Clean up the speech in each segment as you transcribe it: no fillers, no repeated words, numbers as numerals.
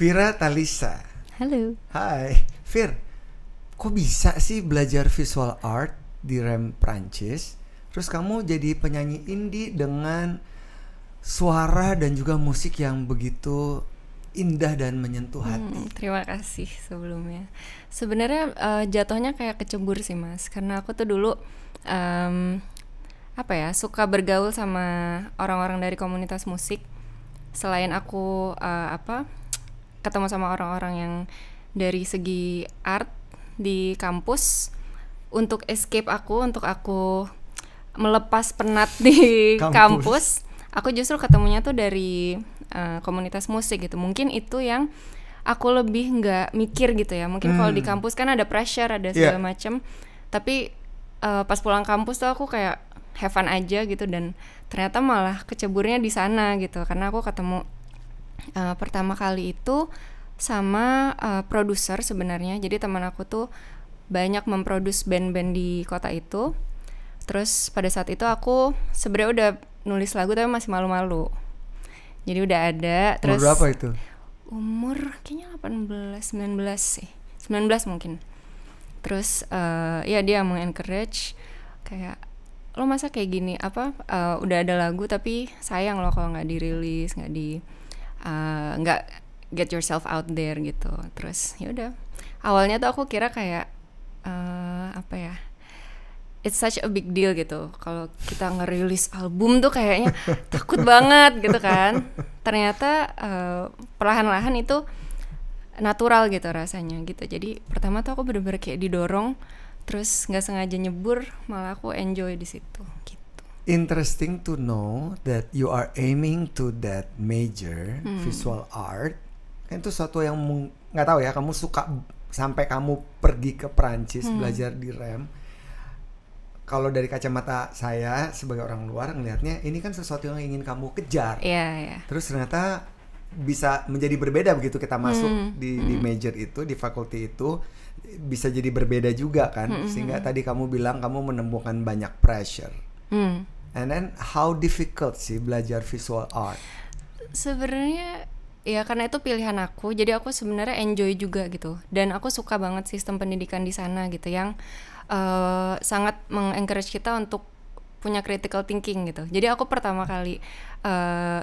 Vira Talisa. Halo. Hai, Vir. Kok bisa sih belajar visual art di REM Prancis? Terus kamu jadi penyanyi indie dengan suara dan juga musik yang begitu indah dan menyentuh hati. Terima kasih sebelumnya. Sebenarnya jatuhnya kayak kecebur sih Mas, karena aku tuh dulu suka bergaul sama orang-orang dari komunitas musik. Selain aku ketemu sama orang-orang yang dari segi art di kampus, untuk escape untuk aku melepas penat di kampus, aku justru ketemunya tuh dari komunitas musik gitu. Mungkin itu yang aku lebih nggak mikir gitu ya. Mungkin kalau di kampus kan ada pressure, ada segala macam. Tapi pas pulang kampus tuh aku kayak have fun aja gitu, dan ternyata malah keceburnya di sana gitu. Karena aku ketemu pertama kali itu sama produser sebenarnya. Jadi teman aku tuh banyak memproduce band-band di kota itu. Terus pada saat itu aku sebenarnya udah nulis lagu tapi masih malu-malu. Jadi udah ada. Terus umur berapa itu? Umur kayaknya 18, 19 sih. 19 mungkin. Terus ya dia mengencourage kayak, lo masa kayak gini udah ada lagu tapi sayang lo kalau nggak dirilis, nggak get yourself out there gitu. Terus ya udah, awalnya tuh aku kira kayak it's such a big deal gitu kalau kita ngerilis album tuh kayaknya takut banget gitu kan. Ternyata perlahan-lahan itu natural gitu rasanya gitu. Jadi pertama tuh aku bener-bener kayak didorong, terus nggak sengaja nyebur, malah aku enjoy di situ gitu. Interesting to know that you are aiming to that major visual art. Kan itu sesuatu yang nggak tahu ya, kamu suka sampai kamu pergi ke Perancis belajar di REM. Kalau dari kacamata saya sebagai orang luar ngelihatnya, ini kan sesuatu yang ingin kamu kejar. Yeah. Terus ternyata bisa menjadi berbeda begitu kita masuk di major itu, di fakulti itu bisa jadi berbeda juga kan. Sehingga tadi kamu bilang kamu menemukan banyak pressure. And then how difficult sih belajar visual art? Sebenarnya ya karena itu pilihan aku, jadi aku sebenarnya enjoy juga gitu. Dan aku suka banget sistem pendidikan di sana gitu, yang sangat mengencourage kita untuk punya critical thinking gitu. Jadi aku pertama kali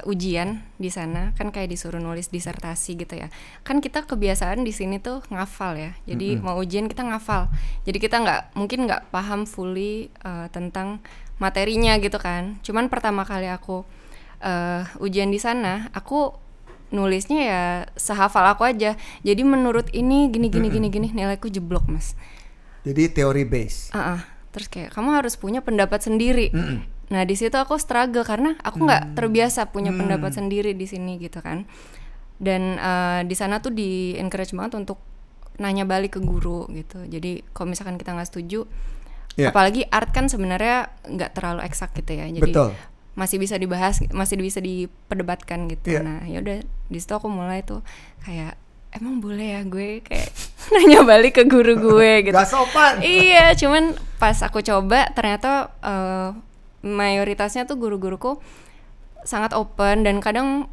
ujian di sana kan kayak disuruh nulis disertasi gitu ya. Kan kita kebiasaan di sini tuh ngafal ya. Jadi mau ujian kita ngafal. Jadi kita mungkin nggak paham fully tentang materinya gitu kan. Cuman pertama kali aku ujian di sana, aku nulisnya ya sehafal aku aja. Jadi menurut ini gini nilaiku jeblok Mas. Jadi teori base. Terus kayak kamu harus punya pendapat sendiri. Nah di situ aku struggle karena aku nggak terbiasa punya pendapat sendiri di sini gitu kan. Dan di sana tuh di encourage banget untuk nanya balik ke guru gitu. Jadi kalau misalkan kita nggak setuju, apalagi art kan sebenarnya nggak terlalu eksak gitu ya. Jadi betul, masih bisa dibahas, masih bisa diperdebatkan gitu. Nah ya udah di situ aku mulai tuh kayak, emang boleh ya gue kayak nanya balik ke guru gue gitu. Gak sopan. Iya, cuman pas aku coba ternyata mayoritasnya tuh guru-guruku sangat open, dan kadang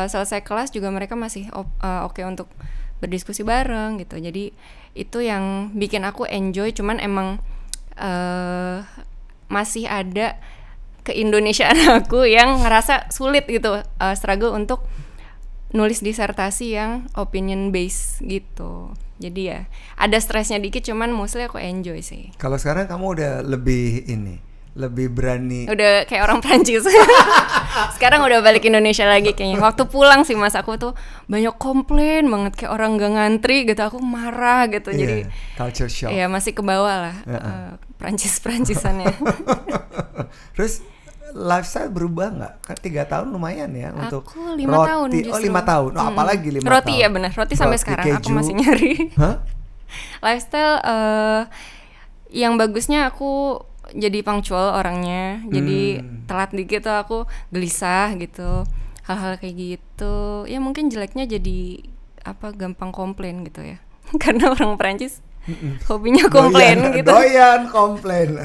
selesai kelas juga mereka masih oke untuk berdiskusi bareng gitu. Jadi itu yang bikin aku enjoy. Cuman emang masih ada keindonesiaan aku yang ngerasa sulit gitu, struggle untuk nulis disertasi yang opinion based gitu. Jadi ya ada stresnya dikit, cuman mostly aku enjoy sih. Kalau sekarang kamu udah lebih berani. Udah kayak orang Prancis. Sekarang udah balik Indonesia lagi kayaknya. Waktu pulang sih Mas, aku tuh banyak komplain banget kayak orang gak ngantri gitu. Aku marah gitu. Jadi culture shock. Iya masih ke bawah lah Prancis-Prancisannya. Terus lifestyle berubah nggak? Kan 3 tahun lumayan ya untuk aku 5 roti. tahun justru. 5 tahun. Apalagi 5 tahun. Roti ya benar. Roti sampai sekarang keju. Aku masih nyari. Lifestyle yang bagusnya aku jadi punctual orangnya. Jadi telat dikit tuh aku gelisah gitu. Hal-hal kayak gitu. Ya mungkin jeleknya jadi gampang komplain gitu ya. Karena orang Perancis hobinya komplain gitu. Doyan komplain.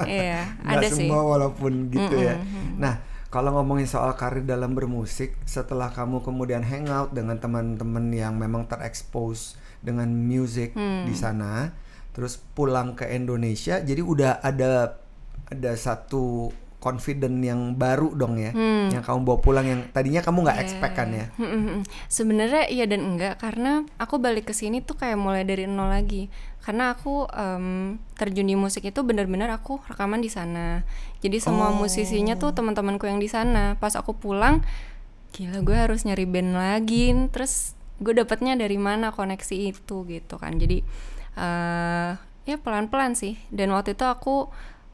Iya, ada sih. Nggak semua walaupun gitu ya. Nah, Kalau ngomongin soal karir dalam bermusik, setelah kamu kemudian hangout dengan teman-teman yang memang terekspos dengan musik di sana, terus pulang ke Indonesia, jadi udah ada satu confident yang baru dong ya, yang kamu bawa pulang yang tadinya kamu nggak expect kan ya? Sebenarnya iya dan enggak, karena aku balik ke sini tuh kayak mulai dari nol lagi. Karena aku terjun di musik itu benar-benar aku rekaman di sana. Jadi semua musisinya tuh teman-temanku yang di sana. Pas aku pulang, gila gue harus nyari band lagi. Terus gue dapatnya dari mana koneksi itu gitu kan. Jadi ya pelan-pelan sih. Dan waktu itu aku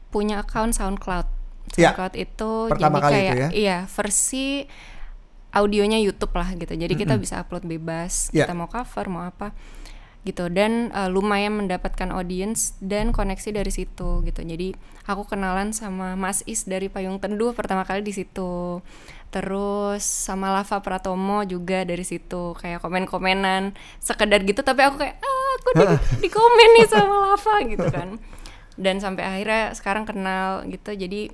punya account SoundCloud. SoundCloud itu pertama jadi kali kayak itu ya? Iya, versi audionya YouTube lah gitu. Jadi kita bisa upload bebas, kita mau cover, mau apa gitu. Dan lumayan mendapatkan audience dan koneksi dari situ gitu. Jadi aku kenalan sama Mas Is dari Payung Teduh pertama kali di situ. Terus sama Lava Pratomo juga dari situ, kayak komen-komenan sekedar gitu, tapi aku kayak aku di komen nih sama Lava gitu kan. Dan sampai akhirnya sekarang kenal gitu. Jadi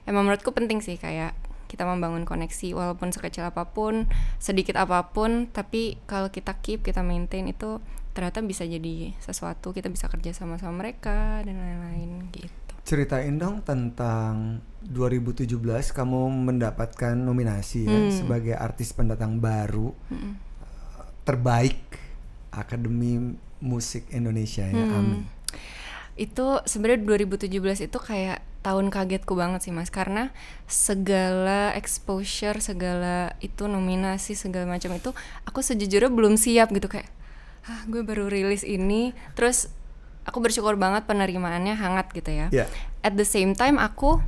emang menurutku penting sih kayak kita membangun koneksi walaupun sekecil apapun, sedikit apapun, tapi kalau kita kita maintain itu ternyata bisa jadi sesuatu, kita bisa kerja sama mereka dan lain-lain gitu. Ceritain dong tentang 2017 kamu mendapatkan nominasi ya sebagai artis pendatang baru terbaik Akademi Musik Indonesia ya, AMI. Itu sebenarnya 2017 itu kayak tahun kagetku banget sih Mas, karena segala exposure, segala itu nominasi, segala macam itu aku sejujurnya belum siap gitu, kayak gue baru rilis ini, terus aku bersyukur banget penerimaannya hangat gitu ya. At the same time aku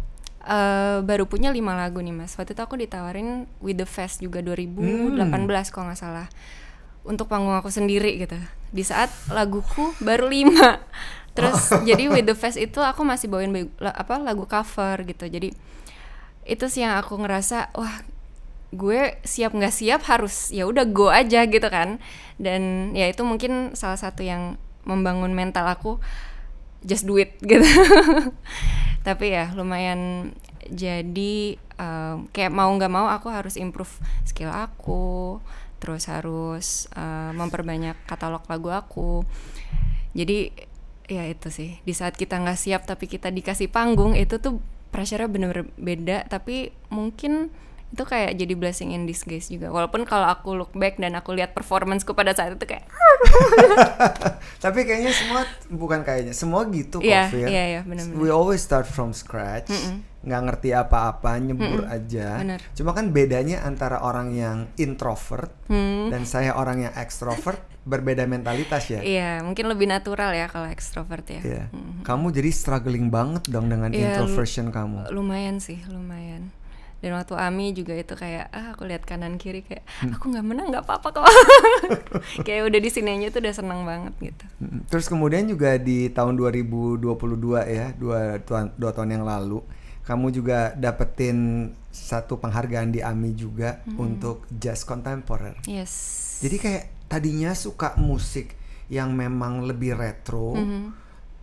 baru punya 5 lagu nih Mas. Waktu itu aku ditawarin With The Fest juga 2018 kalau nggak salah, untuk panggung aku sendiri gitu, di saat laguku baru 5. Terus jadi With The Fest itu aku masih bawain lagu cover gitu. Jadi itu sih yang aku ngerasa, wah gue siap nggak siap harus ya udah go aja gitu kan. Dan ya itu mungkin salah satu yang membangun mental aku, just do it gitu. Tapi ya lumayan, jadi kayak mau nggak mau aku harus improve skill aku, terus harus memperbanyak katalog lagu aku. Jadi ya itu sih, di saat kita nggak siap tapi kita dikasih panggung, itu tuh pressure-nya bener-bener beda. Tapi mungkin itu kayak jadi blessing in disguise juga, walaupun kalau aku look back dan aku lihat performanceku pada saat itu kayak tapi kayaknya semua gitu kok, Fir. Iya, benar-benar. We always start from scratch, nggak ngerti apa-apa, nyebur aja. Bener. Cuma kan bedanya antara orang yang introvert dan saya orang yang extrovert, berbeda mentalitas ya. Iya, mungkin lebih natural ya kalau extrovert ya. Iya. Kamu jadi struggling banget dong dengan introversion kamu. Lumayan sih, lumayan. Dan waktu AMI juga itu kayak aku lihat kanan kiri kayak aku nggak menang nggak apa-apa kok. Kayak udah di sini aja tuh udah senang banget gitu. Terus kemudian juga di tahun 2022 ya, dua tahun yang lalu, kamu juga dapetin satu penghargaan di AMI juga untuk jazz contemporary. Yes. Jadi kayak tadinya suka musik yang memang lebih retro,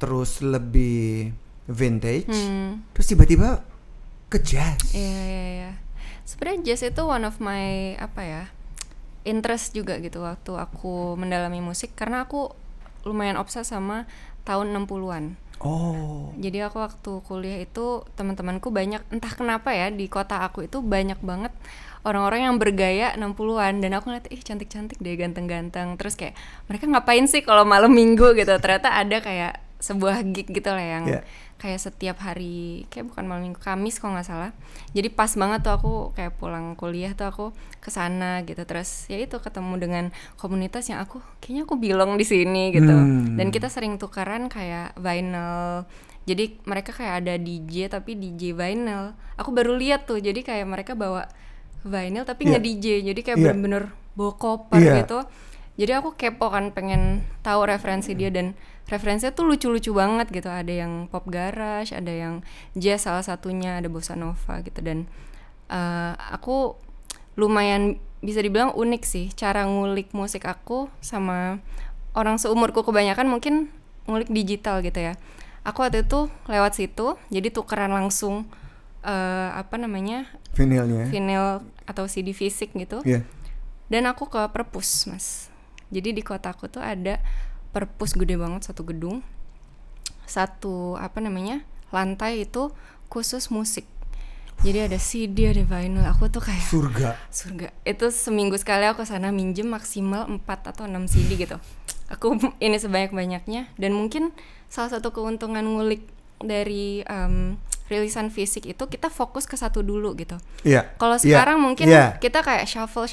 terus lebih vintage, terus tiba-tiba ke jazz. Iya. Sebenarnya jazz itu one of my interest juga gitu waktu aku mendalami musik, karena aku lumayan obses sama tahun 60-an. Jadi aku waktu kuliah itu teman-temanku banyak, entah kenapa ya, di kota aku itu banyak banget orang-orang yang bergaya 60-an, dan aku ngeliat cantik-cantik deh, ganteng-ganteng. Terus kayak mereka ngapain sih kalau malam minggu gitu. Ternyata ada kayak sebuah gig gitu lah yang kayak setiap hari, kayak bukan malam minggu, Kamis kalau nggak salah. Jadi pas banget tuh aku kayak pulang kuliah tuh aku kesana gitu. Terus ya itu ketemu dengan komunitas yang kayaknya aku belong di sini gitu. Dan kita sering tukeran kayak vinyl. Jadi mereka kayak ada DJ tapi DJ vinyl. Aku baru lihat tuh, jadi kayak mereka bawa vinyl tapi nge-DJ. Jadi kayak bener-bener bawa koper gitu. Jadi aku kepo kan, pengen tahu referensi dia, dan referensinya tuh lucu-lucu banget gitu. Ada yang pop garage, ada yang jazz salah satunya, ada bossa nova gitu. Dan aku lumayan bisa dibilang unik sih cara ngulik musik aku sama orang seumurku. Kebanyakan mungkin ngulik digital gitu ya. Aku waktu itu lewat situ, jadi tukeran langsung apa namanya, Vinilnya. vinyl atau CD fisik gitu. Iya. Dan aku ke perpus, Mas. Jadi di kotaku tuh ada perpus gede banget, satu gedung, satu apa namanya, lantai itu khusus musik. Jadi ada CD, ada vinyl. Aku tuh kayak surga. Itu seminggu sekali aku sana minjem maksimal 4 atau 6 CD gitu. Aku ini sebanyak-banyaknya. Dan mungkin salah satu keuntungan ngulik dari rilisan fisik itu, kita fokus ke satu dulu gitu. Kalau sekarang mungkin kita kayak shuffle.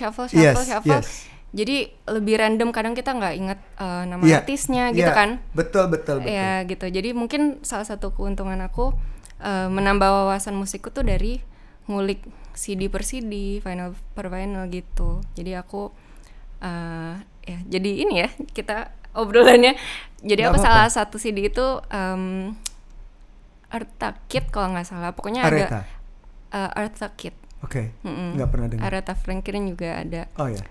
Jadi lebih random, kadang kita nggak inget nama artisnya gitu kan. Betul. Ya gitu. Jadi mungkin salah satu keuntungan aku menambah wawasan musikku tuh dari ngulik CD per CD, vinyl per vinyl gitu. Jadi aku ya jadi ini ya kita obrolannya. Jadi aku salah satu CD itu Eartha Kitt kalau nggak salah, pokoknya ada Eartha Kitt. Oke. Nggak pernah dengar. Aretha Franklin juga ada. Oh ya.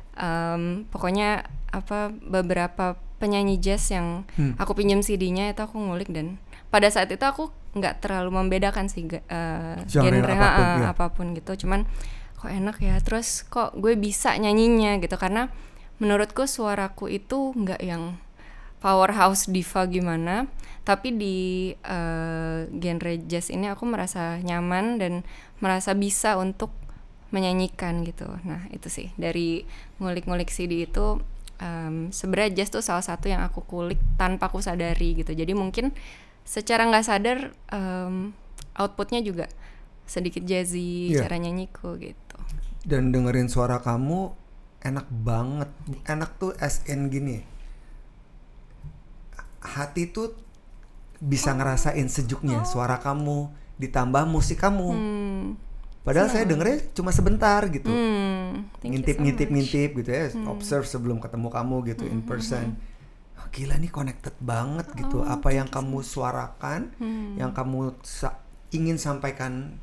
Pokoknya apa beberapa penyanyi jazz yang aku pinjam CD-nya itu aku ngulik, dan pada saat itu aku nggak terlalu membedakan sih genre apapun gitu. Cuman kok enak ya, terus kok gue bisa nyanyinya gitu, karena menurutku suaraku itu nggak yang powerhouse diva gimana, tapi di genre jazz ini aku merasa nyaman dan merasa bisa untuk menyanyikan gitu. Nah itu sih dari ngulik-ngulik CD itu, sebenarnya jazz tuh salah satu yang aku kulik tanpa aku sadari gitu. Jadi mungkin secara nggak sadar outputnya juga sedikit jazzy, cara nyanyiku gitu. Dan dengerin suara kamu enak banget. Enak tuh as in gini, hati tuh bisa ngerasain sejuknya suara kamu ditambah musik kamu. Padahal saya dengernya cuma sebentar gitu, ngintip gitu ya, observe sebelum ketemu kamu gitu in person. Oh, gila nih connected banget gitu, apa yang kamu suarakan, yang kamu ingin sampaikan,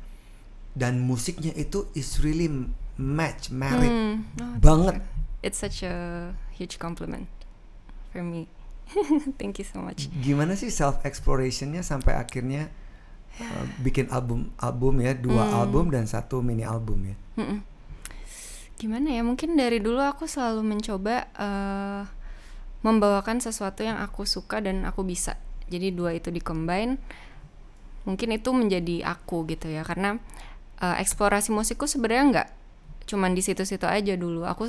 dan musiknya itu is really married banget. It's such a huge compliment for me. Thank you so much. Gimana sih self explorationnya sampai akhirnya bikin album ya, 2 album dan 1 mini album ya? Gimana ya, mungkin dari dulu aku selalu mencoba membawakan sesuatu yang aku suka dan aku bisa. Jadi 2 itu di-combine, mungkin itu menjadi aku gitu ya. Karena eksplorasi musikku sebenarnya nggak cuman di situ-situ aja dulu. Aku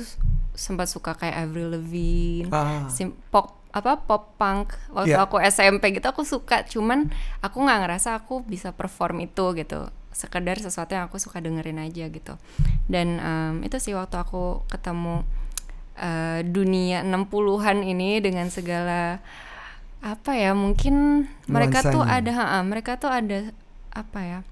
sempat suka kayak Avril Lavigne, pop punk waktu aku SMP gitu, aku suka, cuman aku nggak ngerasa aku bisa perform itu gitu, sekedar sesuatu yang aku suka dengerin aja gitu. Dan itu sih waktu aku ketemu dunia 60-an ini dengan segala apa ya, mungkin mereka tuh ada apa ya,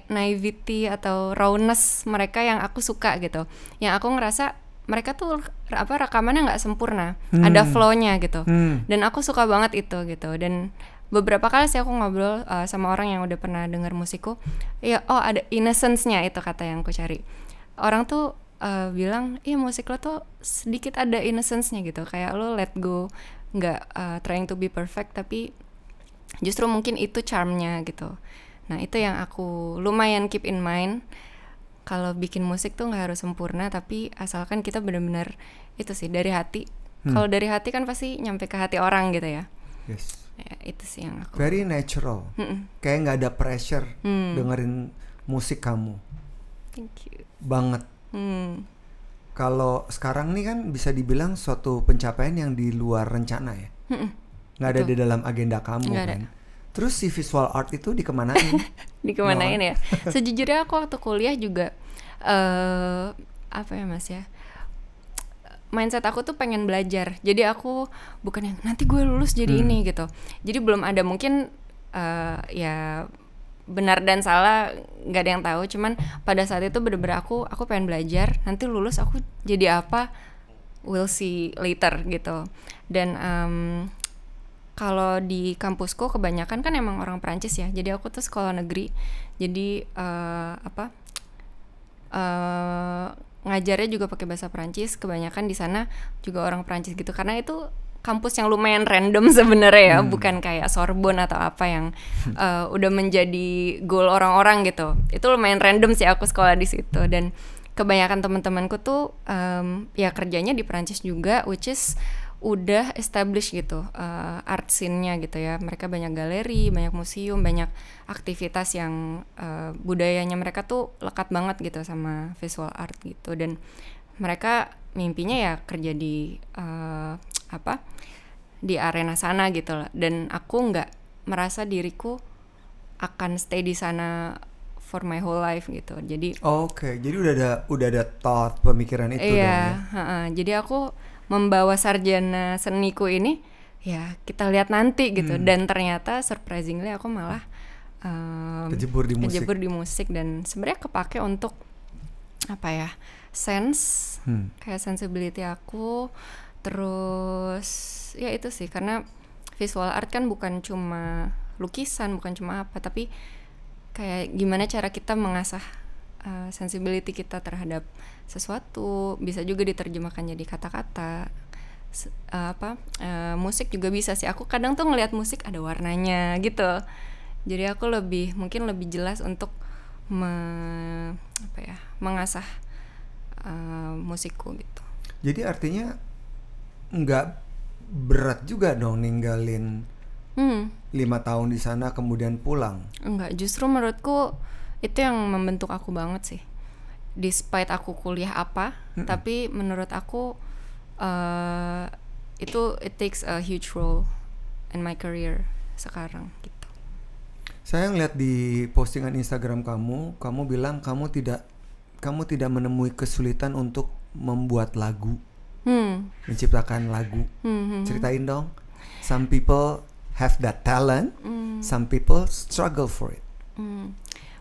naivety atau rawness mereka yang aku suka gitu, yang aku ngerasa mereka tuh rekamannya nggak sempurna, ada flow-nya gitu, dan aku suka banget itu gitu. Dan beberapa kali sih aku ngobrol sama orang yang udah pernah denger musikku, ya ada innocence-nya, itu kata yang aku cari. Orang tuh bilang, iya musik lo tuh sedikit ada innocence-nya gitu, kayak lo let go, nggak trying to be perfect, tapi justru mungkin itu charm-nya gitu. Nah itu yang aku lumayan keep in mind. Kalau bikin musik tuh nggak harus sempurna, tapi asalkan kita benar-benar itu sih dari hati. Kalau dari hati kan pasti nyampe ke hati orang gitu ya. Yes. Ya, itu sih yang aku. Very natural. Kayak nggak ada pressure dengerin musik kamu. Thank you. Banget. Kalau sekarang nih kan bisa dibilang suatu pencapaian yang di luar rencana ya. Nggak ada di dalam agenda kamu nggak kan. Ada. Terus si visual art itu dikemanain? Dikemanain ya? Sejujurnya aku waktu kuliah juga apa ya Mas ya, mindset aku tuh pengen belajar. Jadi aku bukan yang nanti gue lulus jadi ini gitu. Jadi belum ada, mungkin ya benar dan salah nggak ada yang tahu. Cuman pada saat itu bener-bener aku pengen belajar. Nanti lulus aku jadi apa, we'll see later gitu. Dan kalau di kampusku kebanyakan kan emang orang Perancis ya. Jadi aku tuh sekolah negeri. Jadi ngajarnya juga pakai bahasa Perancis. Kebanyakan di sana juga orang Perancis gitu. Karena itu kampus yang lumayan random sebenarnya ya, bukan kayak Sorbonne atau apa yang udah menjadi goal orang-orang gitu. Itu lumayan random sih aku sekolah di situ, dan kebanyakan teman-temanku tuh ya kerjanya di Perancis juga, which is udah established gitu art scene-nya gitu ya. Mereka banyak galeri, banyak museum, banyak aktivitas yang budayanya mereka tuh lekat banget gitu sama visual art gitu, dan mereka mimpinya ya kerja di di arena sana gitu loh. Dan aku nggak merasa diriku akan stay di sana for my whole life gitu. Jadi jadi udah ada thought pemikiran itu dong ya. Jadi aku membawa sarjana seniku ini ya kita lihat nanti gitu. Dan ternyata surprisingly aku malah kejebur di musik, dan sebenarnya kepake untuk apa ya, sense kayak sensibility aku. Terus ya itu sih, karena visual art kan bukan cuma lukisan, bukan cuma apa, tapi kayak gimana cara kita mengasah sensibility kita terhadap sesuatu. Bisa juga diterjemahkan jadi kata-kata. Musik juga bisa sih. Aku kadang tuh ngelihat musik ada warnanya gitu. Jadi aku mungkin lebih jelas untuk mengasah musikku gitu. Jadi artinya nggak berat juga dong ninggalin 5 tahun di sana kemudian pulang? Enggak, justru menurutku itu yang membentuk aku banget sih. Despite aku kuliah apa, tapi menurut aku it takes a huge role in my career sekarang gitu. Saya ngeliat di postingan Instagram kamu bilang kamu tidak menemui kesulitan untuk membuat lagu, menciptakan lagu. Ceritain dong. Some people have that talent, some people struggle for it.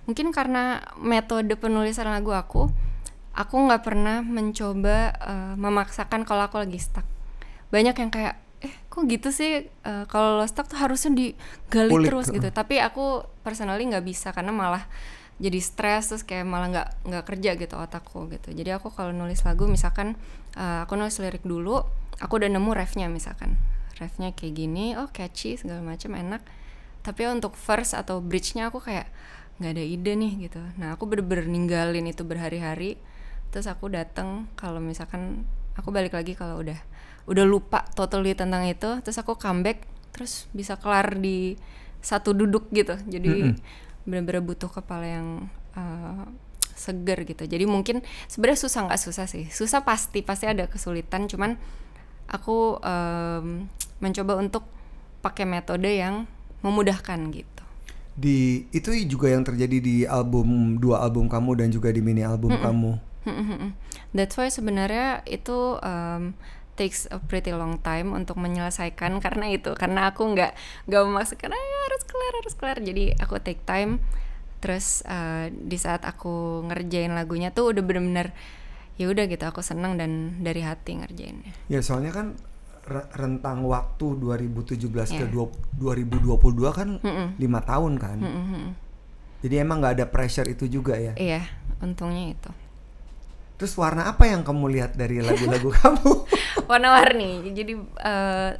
Mungkin karena metode penulisan lagu aku nggak pernah mencoba memaksakan kalau aku lagi stuck. Banyak yang kayak kok gitu sih, kalau lo stuck tuh harusnya digali terus gitu. Tapi aku personally nggak bisa, karena malah jadi stres, terus kayak malah nggak kerja gitu otakku gitu. Jadi aku kalau nulis lagu, misalkan aku nulis lirik dulu, aku udah nemu refnya, misalkan refnya kayak gini, catchy segala macam, enak. Tapi untuk verse atau bridge-nya aku kayak nggak ada ide nih gitu. Nah aku bener-bener ninggalin itu berhari-hari. Terus aku datang kalau misalkan aku balik lagi kalau udah lupa totally tentang itu, terus aku comeback, terus bisa kelar di satu duduk gitu. Jadi bener-bener butuh kepala yang seger gitu. Jadi mungkin sebenarnya susah nggak susah sih, susah pasti ada kesulitan, cuman aku mencoba untuk pakai metode yang memudahkan gitu. Itu juga yang terjadi di dua album kamu dan juga di mini album kamu. That's why sebenarnya itu takes a pretty long time untuk menyelesaikan, karena aku nggak memaksakan harus kelar. Jadi aku take time. Terus di saat aku ngerjain lagunya tuh udah bener-bener ya udah gitu, aku senang dan dari hati ngerjainnya. Ya soalnya kan rentang waktu 2017 ke 2022 kan 5 tahun kan. Jadi emang nggak ada pressure itu juga ya. Iya, untungnya itu. Terus warna apa yang kamu lihat dari lagu-lagu kamu? Warna-warni. Jadi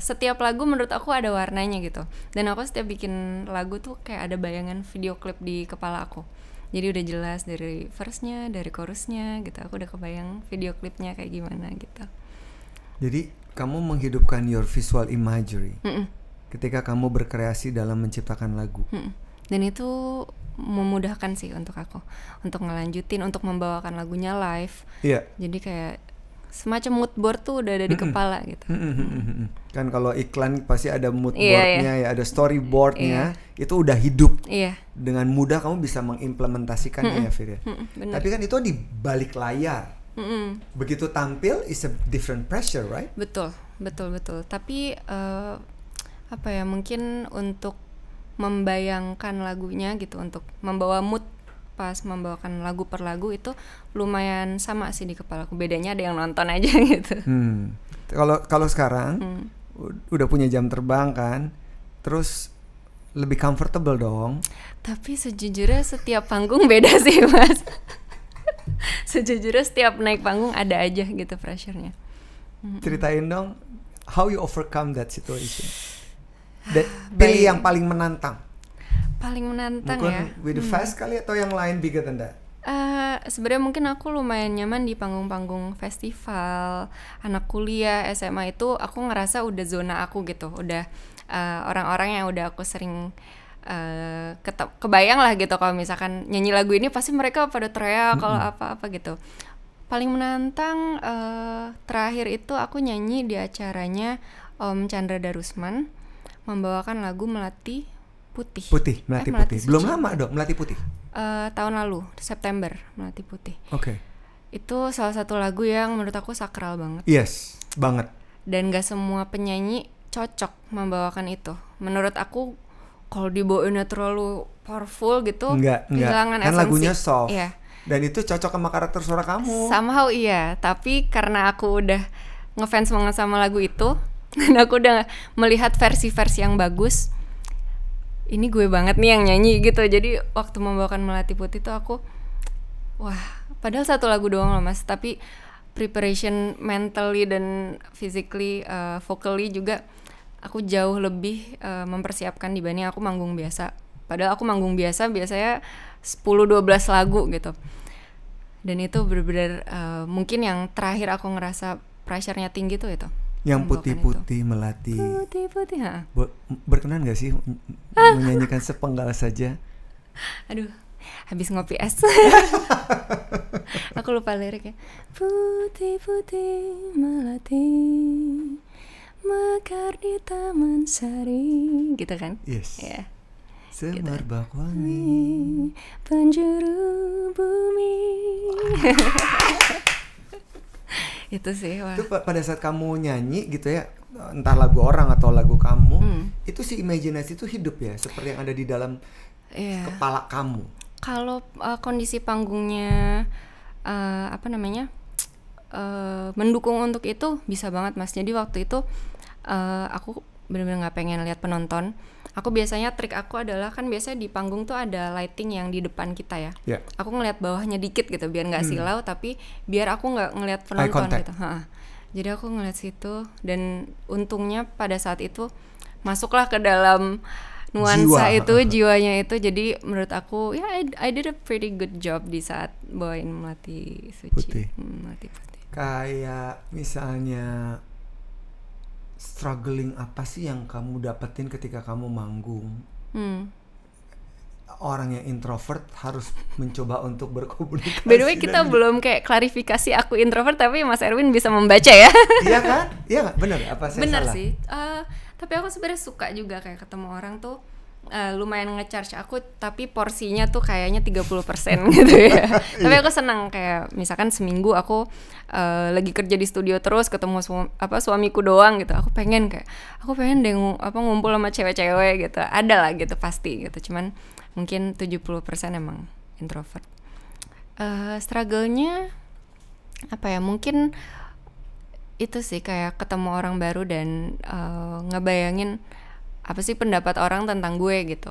setiap lagu menurut aku ada warnanya gitu. Dan aku setiap bikin lagu tuh kayak ada bayangan video klip di kepala aku. Jadi udah jelas dari verse-nya, dari chorus-nya gitu. Aku udah kebayang video klipnya kayak gimana gitu. Jadi kamu menghidupkan your visual imagery ketika kamu berkreasi dalam menciptakan lagu. Dan itu memudahkan sih untuk aku, untuk ngelanjutin, untuk membawakan lagunya live. Jadi kayak semacam mood board tuh udah ada di kepala gitu. Kan kalau iklan pasti ada mood boardnya ya, ada storyboardnya, itu udah hidup. Dengan mudah kamu bisa mengimplementasikannya ya Fir. Tapi kan itu di balik layar. Begitu tampil is a different pressure, right? Betul. Tapi apa ya, mungkin untuk membayangkan lagunya gitu, untuk membawa mood pas membawakan lagu per lagu itu lumayan sama sih di kepalaku. Bedanya ada yang nonton aja gitu. Kalau sekarang udah punya jam terbang kan, terus lebih comfortable dong. Tapi sejujurnya setiap panggung beda sih Mas. Sejujurnya setiap naik panggung ada aja gitu pressure-nya. Ceritain dong how you overcome that situation? Pilih yang paling menantang. Paling menantang Mungkin ya. With the Fest kali atau yang lain bigger than that? Sebenarnya mungkin aku lumayan nyaman di panggung-panggung festival, anak kuliah, SMA itu aku ngerasa udah zona aku gitu, udah orang-orang yang udah aku sering kebayang lah gitu kalau misalkan nyanyi lagu ini pasti mereka pada teriak kalau apa-apa gitu. Paling menantang terakhir itu aku nyanyi di acaranya Om Chandra Darusman membawakan lagu Melati Putih. Melati Putih. Belum lama dong Melati Putih. Tahun lalu September Melati Putih. Oke. Itu salah satu lagu yang menurut aku sakral banget. Yes, banget. Dan gak semua penyanyi cocok membawakan itu. Menurut aku kalau dibawainnya terlalu powerful gitu, kehilangan esensi. Kan lagunya soft. Iya. Dan itu cocok sama karakter suara kamu. Somehow iya, tapi karena aku udah ngefans banget sama lagu itu dan aku udah melihat versi-versi yang bagus, ini gue banget nih yang nyanyi gitu. Jadi waktu membawakan Melati Putih itu aku, wah, padahal satu lagu doang loh mas, tapi preparation mentally dan physically, vocally juga aku jauh lebih mempersiapkan dibanding aku manggung biasa. Padahal aku manggung biasanya 10-12 lagu gitu. Dan itu benar-benar mungkin yang terakhir aku ngerasa pressure-nya tinggi tuh itu. Yang putih-putih Melati. Putih-putih, ha. Berkenan gak sih menyanyikan sepenggal saja? Aduh, habis ngopi es. Aku lupa liriknya. Putih-putih Melati mekar di taman sari, gitu kan? Yes. Ya. Semerbak wangi penjuru bumi. Itu sih, wah. Itu pada saat kamu nyanyi gitu ya, entah lagu orang atau lagu kamu, itu si imajinasi itu hidup ya, seperti yang ada di dalam kepala kamu. Kalau kondisi panggungnya mendukung untuk itu bisa banget mas. Jadi waktu itu aku benar-benar nggak pengen lihat penonton. Aku biasanya trik aku adalah kan biasanya di panggung tuh ada lighting yang di depan kita ya. Yeah. Aku ngeliat bawahnya dikit gitu biar nggak silau, tapi biar aku nggak ngeliat penonton gitu. Jadi aku ngeliat situ dan untungnya pada saat itu masuklah ke dalam nuansa jiwanya itu. Jadi menurut aku ya I did a pretty good job di saat bawain Melati Suci. Melati Putih. Kayak misalnya struggling apa sih yang kamu dapetin ketika kamu manggung? Orang yang introvert harus mencoba untuk berkomunikasi. By the way kita belum kayak klarifikasi aku introvert, tapi Mas Erwin bisa membaca ya. Iya kan? Iya gak? Bener apa saya bener salah? Sih. Tapi aku sebenarnya suka juga kayak ketemu orang tuh lumayan nge-charge aku, tapi porsinya tuh kayaknya 30% gitu ya. Tapi aku senang kayak misalkan seminggu aku lagi kerja di studio terus ketemu suamiku doang gitu. Aku pengen deh ngumpul sama cewek-cewek gitu. Ada lah gitu pasti gitu. Cuman mungkin 70% emang introvert. Struggle-nya apa ya? Mungkin itu sih kayak ketemu orang baru dan ngebayangin apa sih pendapat orang tentang gue gitu.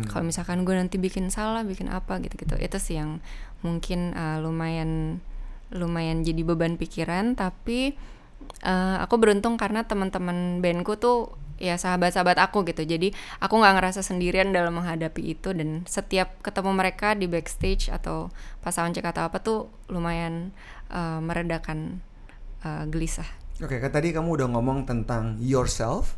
Kalau misalkan gue nanti bikin salah, bikin apa gitu-gitu. Itu sih yang mungkin lumayan jadi beban pikiran. Tapi aku beruntung karena teman-teman bandku tuh ya sahabat-sahabat aku gitu. Jadi aku nggak ngerasa sendirian dalam menghadapi itu. Dan setiap ketemu mereka di backstage atau pas soundcheck atau apa tuh lumayan meredakan gelisah. Oke, kan tadi kamu udah ngomong tentang yourself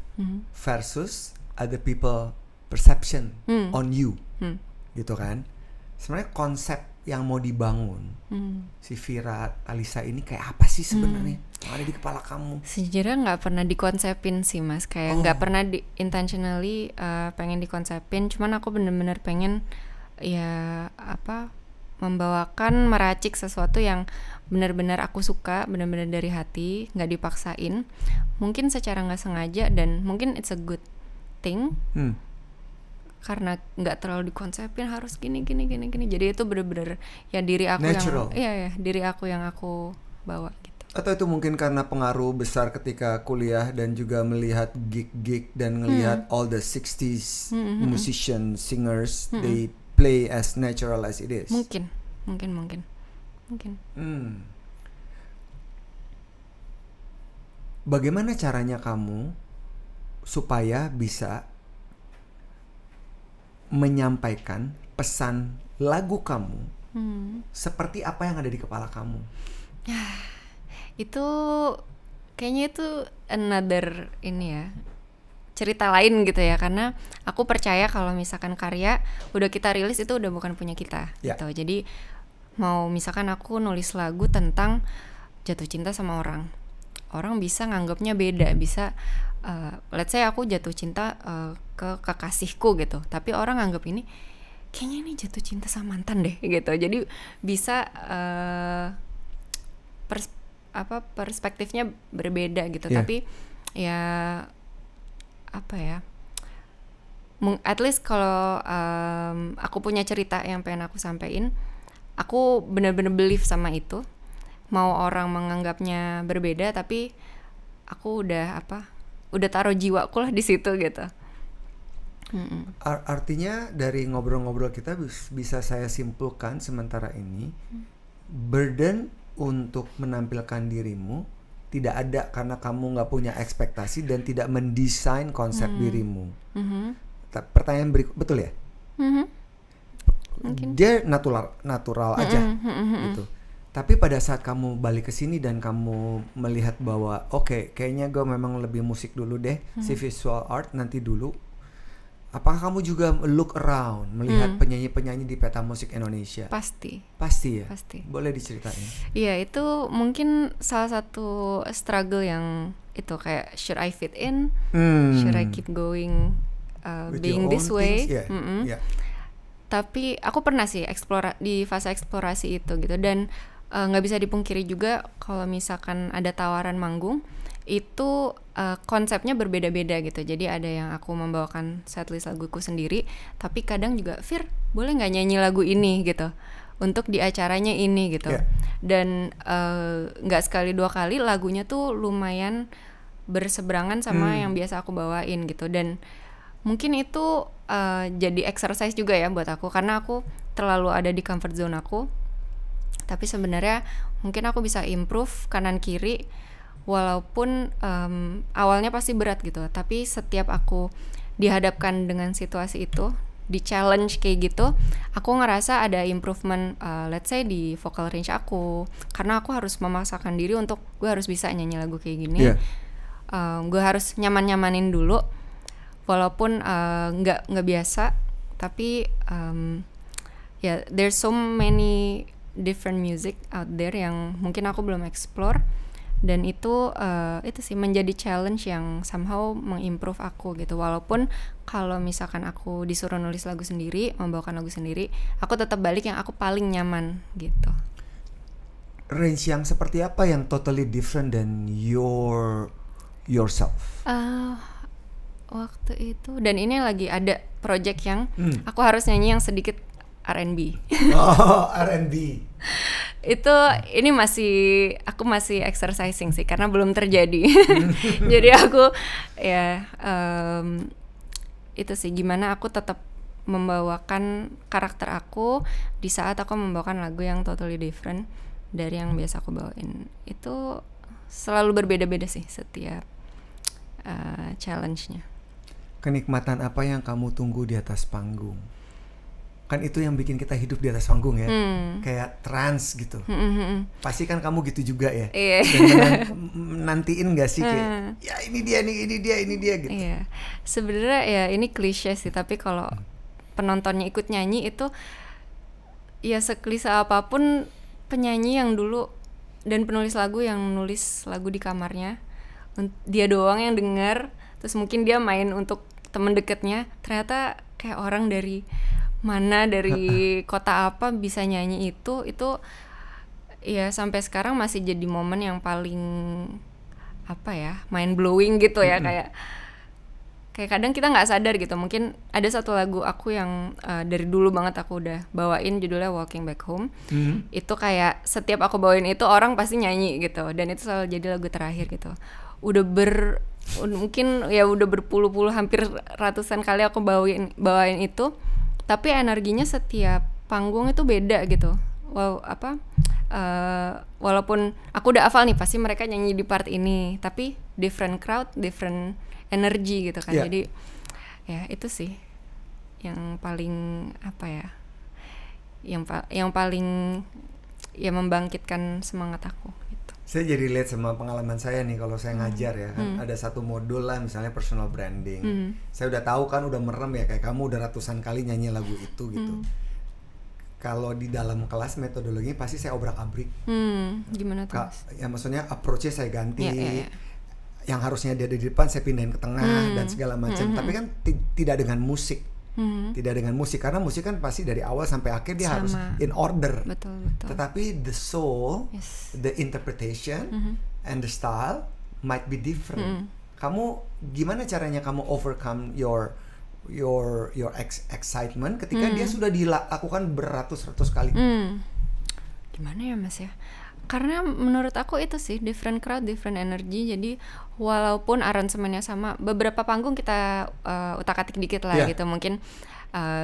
versus other people perception on you, gitu kan? Sebenarnya konsep yang mau dibangun si Vira Talisa ini kayak apa sih sebenarnya yang ada di kepala kamu? Sejujurnya nggak pernah dikonsepin sih mas, kayak nggak pernah intentionally pengen dikonsepin. Cuman aku bener-bener pengen ya membawakan, meracik sesuatu yang benar-benar aku suka, benar-benar dari hati, nggak dipaksain. Mungkin secara nggak sengaja dan mungkin it's a good thing karena nggak terlalu dikonsepin harus gini. Jadi itu benar-benar ya diri aku natural. Diri aku yang aku bawa gitu. Atau itu mungkin karena pengaruh besar ketika kuliah dan juga melihat gig dan ngelihat all the 60s musicians, singers, they play as natural as it is. Mungkin. bagaimana caranya kamu supaya bisa menyampaikan pesan lagu kamu seperti apa yang ada di kepala kamu? Itu kayaknya itu another ini ya, cerita lain gitu ya, karena aku percaya kalau misalkan karya udah kita rilis itu udah bukan punya kita gitu. Jadi mau misalkan aku nulis lagu tentang jatuh cinta sama orang bisa nganggapnya beda, bisa let's say aku jatuh cinta ke kekasihku gitu, tapi orang nganggap ini kayaknya ini jatuh cinta sama mantan deh gitu. Jadi bisa perspektifnya berbeda gitu. Tapi ya apa ya, at least kalau aku punya cerita yang pengen aku sampein, aku benar-benar believe sama itu. Mau orang menganggapnya berbeda, tapi aku udah taruh jiwaku lah di situ gitu. Artinya dari ngobrol-ngobrol kita bisa saya simpulkan sementara ini, burden untuk menampilkan dirimu tidak ada karena kamu nggak punya ekspektasi dan tidak mendesain konsep dirimu. Pertanyaan berikut, betul ya? Mungkin. Dia natural aja gitu. Tapi pada saat kamu balik ke sini dan kamu melihat bahwa oke, kayaknya gue memang lebih musik dulu deh, si visual art nanti dulu. Apakah kamu juga look around, melihat penyanyi-penyanyi di peta musik Indonesia? Pasti ya? Pasti. Boleh diceritain? Iya, itu mungkin salah satu struggle yang itu kayak should I fit in? Should I keep going being this way? Yeah. Tapi aku pernah sih di fase eksplorasi itu gitu, dan nggak bisa dipungkiri juga kalau misalkan ada tawaran manggung itu konsepnya berbeda-beda gitu. Jadi ada yang aku membawakan setlist laguku sendiri, tapi kadang juga Fir, boleh nggak nyanyi lagu ini gitu untuk di acaranya ini gitu. Dan nggak sekali dua kali lagunya tuh lumayan berseberangan sama yang biasa aku bawain gitu. Dan mungkin itu jadi exercise juga ya buat aku, karena aku terlalu ada di comfort zone aku. Tapi sebenarnya mungkin aku bisa improve kanan kiri, walaupun awalnya pasti berat gitu. Tapi setiap aku dihadapkan dengan situasi itu, di challenge kayak gitu, aku ngerasa ada improvement, let's say di vocal range aku, karena aku harus memaksakan diri untuk gue harus bisa nyanyi lagu kayak gini. Gue harus nyaman-nyamanin dulu, walaupun nggak biasa. Tapi there's so many different music out there yang mungkin aku belum explore, dan itu sih menjadi challenge yang somehow mengimprove aku gitu. Walaupun kalau misalkan aku disuruh nulis lagu sendiri, membawakan lagu sendiri, aku tetap balik yang aku paling nyaman gitu. Range yang seperti apa yang totally different than yourself? Waktu itu, dan ini lagi ada project yang aku harus nyanyi yang sedikit R&B. R&B. Itu ini aku masih exercising sih, karena belum terjadi. Jadi aku itu sih gimana aku tetap membawakan karakter aku di saat aku membawakan lagu yang totally different dari yang biasa aku bawain. Itu selalu berbeda-beda sih setiap challenge-nya. Kenikmatan apa yang kamu tunggu di atas panggung? Kan itu yang bikin kita hidup di atas panggung ya, kayak trans gitu. Pasti kan kamu gitu juga ya. Nantiin nggak sih kayak ya ini dia gitu. Iya, sebenarnya ya ini klise sih, tapi kalau penontonnya ikut nyanyi itu ya seklise apapun, penyanyi yang dulu dan penulis lagu yang nulis lagu di kamarnya, dia doang yang dengar, terus mungkin dia main untuk temen deketnya, ternyata kayak orang dari mana, dari kota apa bisa nyanyi itu ya sampai sekarang masih jadi momen yang paling mind blowing gitu ya. Kayak kadang kita nggak sadar gitu. Mungkin ada satu lagu aku yang dari dulu banget aku udah bawain, judulnya Walking Back Home. Itu kayak setiap aku bawain itu orang pasti nyanyi gitu, dan itu selalu jadi lagu terakhir gitu. Mungkin ya udah berpuluh-puluh, hampir ratusan kali aku bawain itu. Tapi energinya setiap panggung itu beda gitu. walaupun aku udah hafal nih pasti mereka nyanyi di part ini, tapi different crowd, different energy gitu kan. Jadi ya itu sih yang paling yang paling ya membangkitkan semangat aku gitu. Saya jadi lihat sama pengalaman saya nih kalau saya ngajar ya kan ada satu modul lah misalnya personal branding. Saya udah tahu kan, udah merem ya, kayak kamu udah ratusan kali nyanyi lagu itu gitu. Kalau di dalam kelas metodologinya pasti saya obrak-abrik. Gimana tuh? Ya maksudnya approach-nya saya ganti. Yang harusnya dia di depan saya pindahin ke tengah dan segala macam. Tapi kan tidak dengan musik. Tidak dengan musik, karena musik kan pasti dari awal sampai akhir dia harus in order. Betul. Tetapi the soul, the interpretation and the style might be different. Kamu gimana caranya kamu overcome your excitement ketika dia sudah dilakukan beratus-ratus kali? Gimana ya Mas ya? Karena menurut aku itu sih different crowd, different energy. Jadi walaupun aransemennya sama, beberapa panggung kita utak-atik dikit lah gitu. Mungkin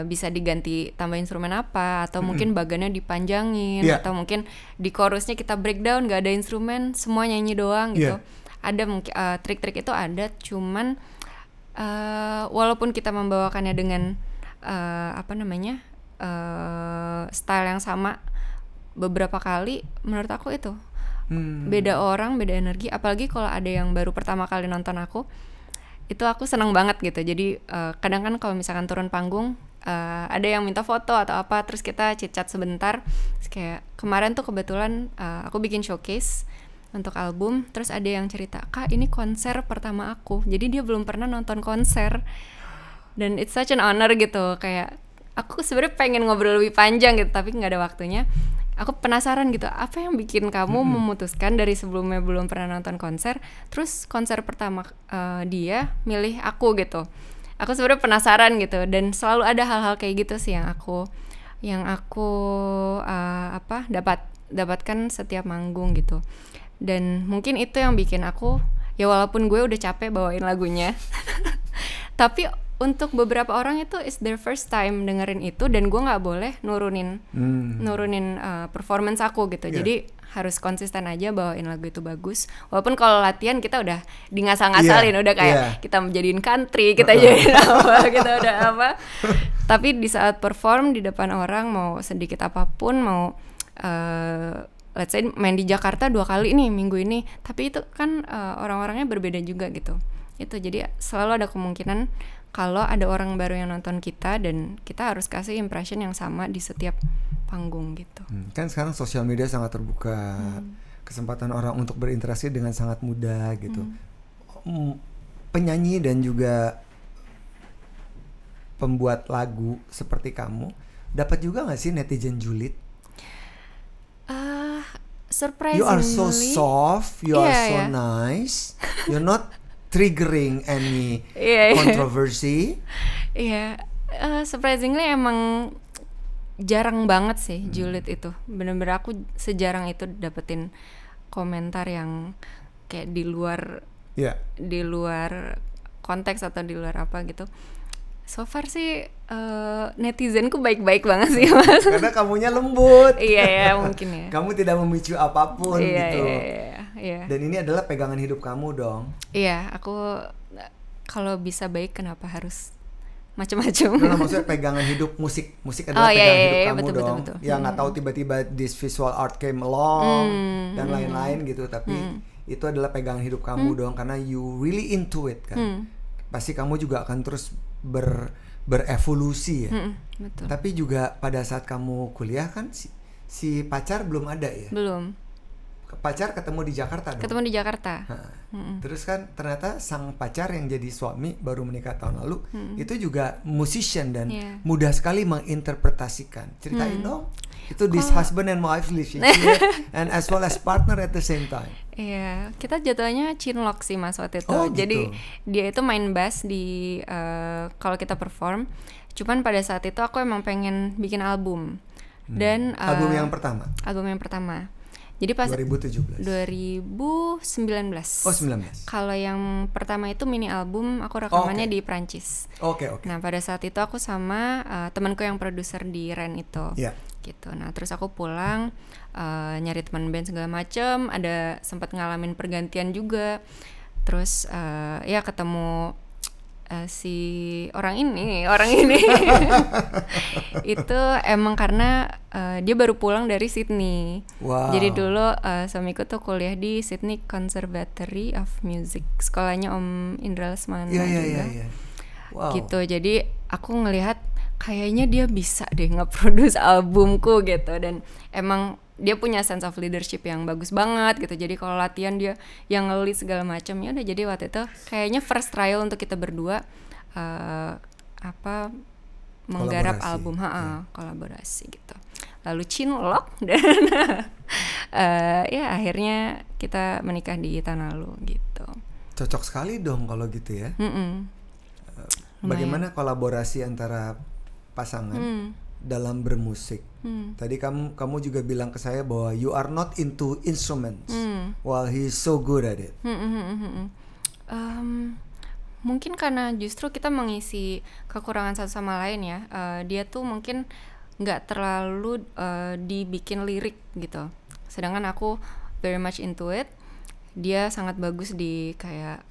bisa diganti tambah instrumen apa, atau mungkin bagannya dipanjangin, atau mungkin di chorusnya kita breakdown, gak ada instrumen, semua nyanyi doang gitu. Ada mungkin trik-trik itu ada, cuman walaupun kita membawakannya dengan style yang sama beberapa kali, menurut aku itu beda orang, beda energi. Apalagi kalau ada yang baru pertama kali nonton aku, itu aku senang banget gitu. Jadi kadang kan kalau misalkan turun panggung ada yang minta foto atau apa, terus kita chit-chat sebentar. Terus kayak kemarin tuh kebetulan aku bikin showcase untuk album, terus ada yang cerita, "Kak, ini konser pertama aku." Jadi dia belum pernah nonton konser, dan it's such an honor gitu. Kayak aku sebenarnya pengen ngobrol lebih panjang gitu, tapi nggak ada waktunya. Aku penasaran gitu, apa yang bikin kamu memutuskan dari sebelumnya belum pernah nonton konser, terus konser pertama dia milih aku gitu. Aku sebenarnya penasaran gitu, dan selalu ada hal-hal kayak gitu sih yang aku dapatkan setiap manggung gitu. Dan mungkin itu yang bikin aku, ya walaupun gue udah capek bawain lagunya tapi untuk beberapa orang itu is their first time dengerin itu, dan gue nggak boleh nurunin performance aku gitu. Jadi harus konsisten aja bawain lagu itu bagus. Walaupun kalau latihan kita udah ngasal-ngasalin, udah kayak kita menjadiin country, kita jadiin apa, kita udah apa. Tapi di saat perform di depan orang, mau sedikit apapun, mau let's say main di Jakarta 2 kali nih minggu ini, tapi itu kan orang-orangnya berbeda juga gitu. Itu jadi selalu ada kemungkinan kalau ada orang baru yang nonton kita, dan kita harus kasih impression yang sama di setiap panggung gitu. Kan sekarang sosial media sangat terbuka, kesempatan orang untuk berinteraksi dengan sangat mudah gitu. Penyanyi dan juga pembuat lagu seperti kamu dapat juga nggak sih netizen julid? Surprisingly, you are so soft, you are so nice, you're not triggering any controversy. Surprisingly emang jarang banget sih julid itu. Bener-bener aku sejarang itu dapetin komentar yang kayak di luar konteks atau di luar apa gitu. So far sih netizenku baik-baik banget sih Mas. Karena kamunya lembut. Iya mungkin ya. Kamu tidak memicu apapun gitu. Iya. Dan ini adalah pegangan hidup kamu dong. Iya, aku kalau bisa baik kenapa harus macam-macam. Nah, maksudnya pegangan hidup musik adalah pegangan hidup kamu betul, dong. Betul. Ya nggak tahu tiba-tiba this visual art came along dan lain-lain gitu, tapi itu adalah pegangan hidup kamu dong, karena you really into it kan. Pasti kamu juga akan terus berevolusi ya. Betul. Tapi juga pada saat kamu kuliah kan si pacar belum ada ya? Belum. Pacar ketemu di Jakarta dong? Ketemu di Jakarta. Terus kan ternyata sang pacar yang jadi suami baru menikah tahun lalu itu juga musician dan mudah sekali menginterpretasikan. Ceritain dong. Itu this husband and wife relationship and as well as partner at the same time. Iya, kita jatuhnya chinlock sih Mas waktu itu. Oh, jadi gitu. dia itu main bass di kalau kita perform. Cuman pada saat itu aku emang pengen bikin album. Dan album yang pertama. Album yang pertama. Jadi pas 2017. 2019. Oh, 19. Kalau yang pertama itu mini album, aku rekamannya Oke. di Prancis. Oke. Nah, pada saat itu aku sama temanku yang produser di Ren itu. Iya. Gitu. Nah, terus aku pulang nyari teman band segala macem, ada sempat ngalamin pergantian juga. Terus ya ketemu si orang ini itu emang karena dia baru pulang dari Sydney. Wow. Jadi dulu suamiku tuh kuliah di Sydney Conservatory of Music, sekolahnya Om Indra Lesmana juga. Iya. Wow. Gitu. Jadi aku ngelihat kayaknya dia bisa deh nge-produce albumku gitu, dan emang dia punya sense of leadership yang bagus banget gitu. Jadi kalau latihan dia yang nge-lead segala macam, ya udah. Jadi waktu itu kayaknya first trial untuk kita berdua menggarap album, kolaborasi gitu. Lalu cinlok dan ya akhirnya kita menikah di tahun lalu gitu. Cocok sekali dong kalau gitu ya. Bagaimana kolaborasi antara pasangan dalam bermusik? Tadi kamu juga bilang ke saya bahwa you are not into instruments, while he is so good at it. Mungkin karena justru kita mengisi kekurangan satu sama lain ya. Dia tuh mungkin nggak terlalu dibikin lirik gitu, sedangkan aku very much into it. Dia sangat bagus di kayak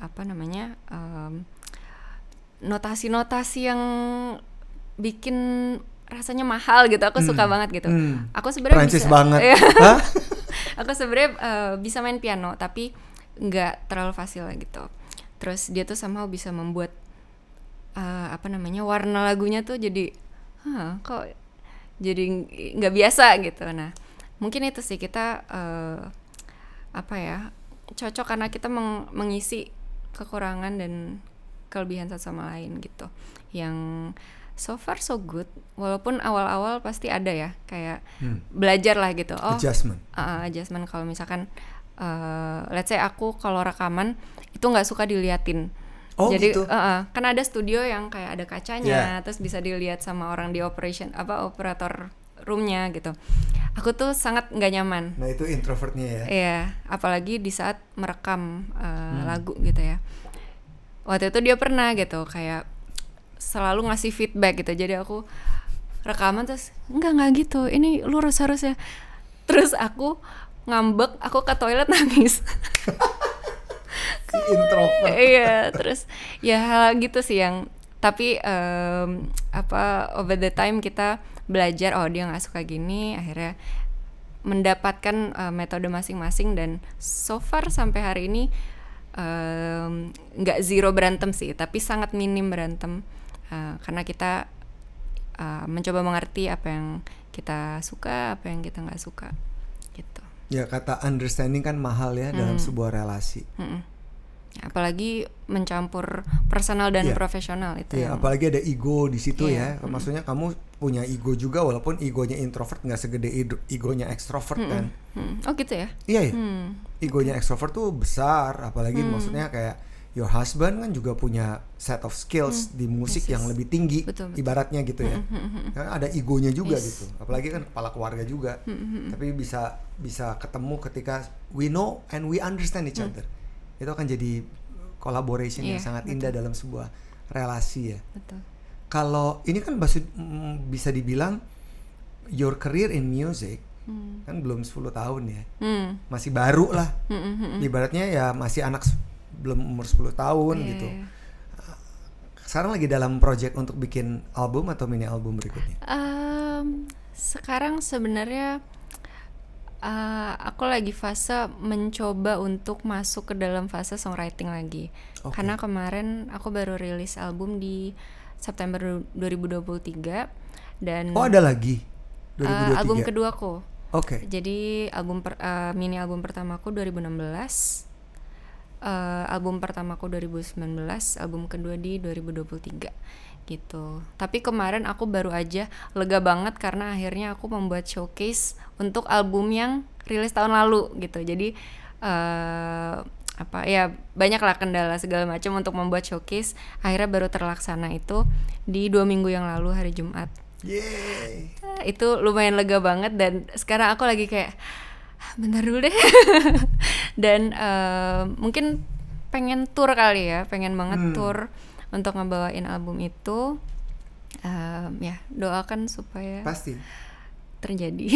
notasi-notasi yang bikin rasanya mahal gitu. Aku suka banget gitu. Aku sebenarnya Prancis bisa banget. aku sebenarnya bisa main piano tapi nggak terlalu fasih lah gitu. Terus dia tuh somehow bisa membuat warna lagunya tuh jadi kok jadi nggak biasa gitu. Nah, mungkin itu sih kita cocok karena kita mengisi kekurangan dan kelebihan satu sama lain gitu. Yang so far so good, walaupun awal-awal pasti ada ya kayak belajar lah gitu. Adjustment kalau misalkan let's say aku kalau rekaman itu nggak suka diliatin. Jadi gitu? Kan ada studio yang kayak ada kacanya, terus bisa dilihat sama orang di operator roomnya gitu. Aku tuh sangat nggak nyaman. Nah, itu introvertnya ya. Iya, apalagi di saat merekam lagu gitu ya. Waktu itu dia pernah gitu kayak selalu ngasih feedback gitu. Jadi aku rekaman terus enggak gitu, ini lurus harusnya. Terus aku ngambek, aku ke toilet nangis. Si introvert. Iya, terus ya hal gitu sih yang tapi over the time kita belajar, dia nggak suka gini, akhirnya mendapatkan metode masing-masing, dan so far sampai hari ini nggak zero berantem sih, tapi sangat minim berantem karena kita mencoba mengerti apa yang kita suka, apa yang kita nggak suka gitu. Ya, kata understanding kan mahal ya dalam sebuah relasi. Apalagi mencampur personal dan profesional itu. Iya, apalagi ada ego di situ ya. Maksudnya kamu punya ego juga, walaupun egonya introvert nggak segede egonya extrovert kan. Oh gitu ya? Iya. Egonya extrovert tuh besar, apalagi maksudnya kayak your husband kan juga punya set of skills di musik yang lebih tinggi. Betul. Ibaratnya gitu ya. Karena ada egonya juga gitu. Apalagi kan kepala keluarga juga. Tapi bisa ketemu ketika we know and we understand each other. Itu akan jadi collaboration yang sangat indah dalam sebuah relasi ya. Betul. Kalau ini kan bisa dibilang your career in music kan belum 10 tahun ya. Masih baru lah. Ibaratnya ya masih anak belum umur 10 tahun gitu. Sekarang lagi dalam project untuk bikin album atau mini album berikutnya? Sekarang sebenarnya aku lagi fase mencoba untuk masuk ke dalam fase songwriting lagi. Karena kemarin aku baru rilis album di September 2023 dan ada lagi 2023. Album keduaku. Jadi mini album pertamaku 2016. Album pertamaku 2019, album kedua di 2023 gitu. Tapi kemarin aku baru aja lega banget karena akhirnya aku membuat showcase untuk album yang rilis tahun lalu gitu. Jadi banyaklah kendala segala macam untuk membuat showcase. Akhirnya baru terlaksana itu di 2 minggu yang lalu, hari Jumat. Yeay. Itu lumayan lega banget, dan sekarang aku lagi kayak Bentar dulu deh. Dan mungkin pengen tour kali ya, pengen banget tour untuk ngebawain album itu. Ya doakan supaya pasti terjadi.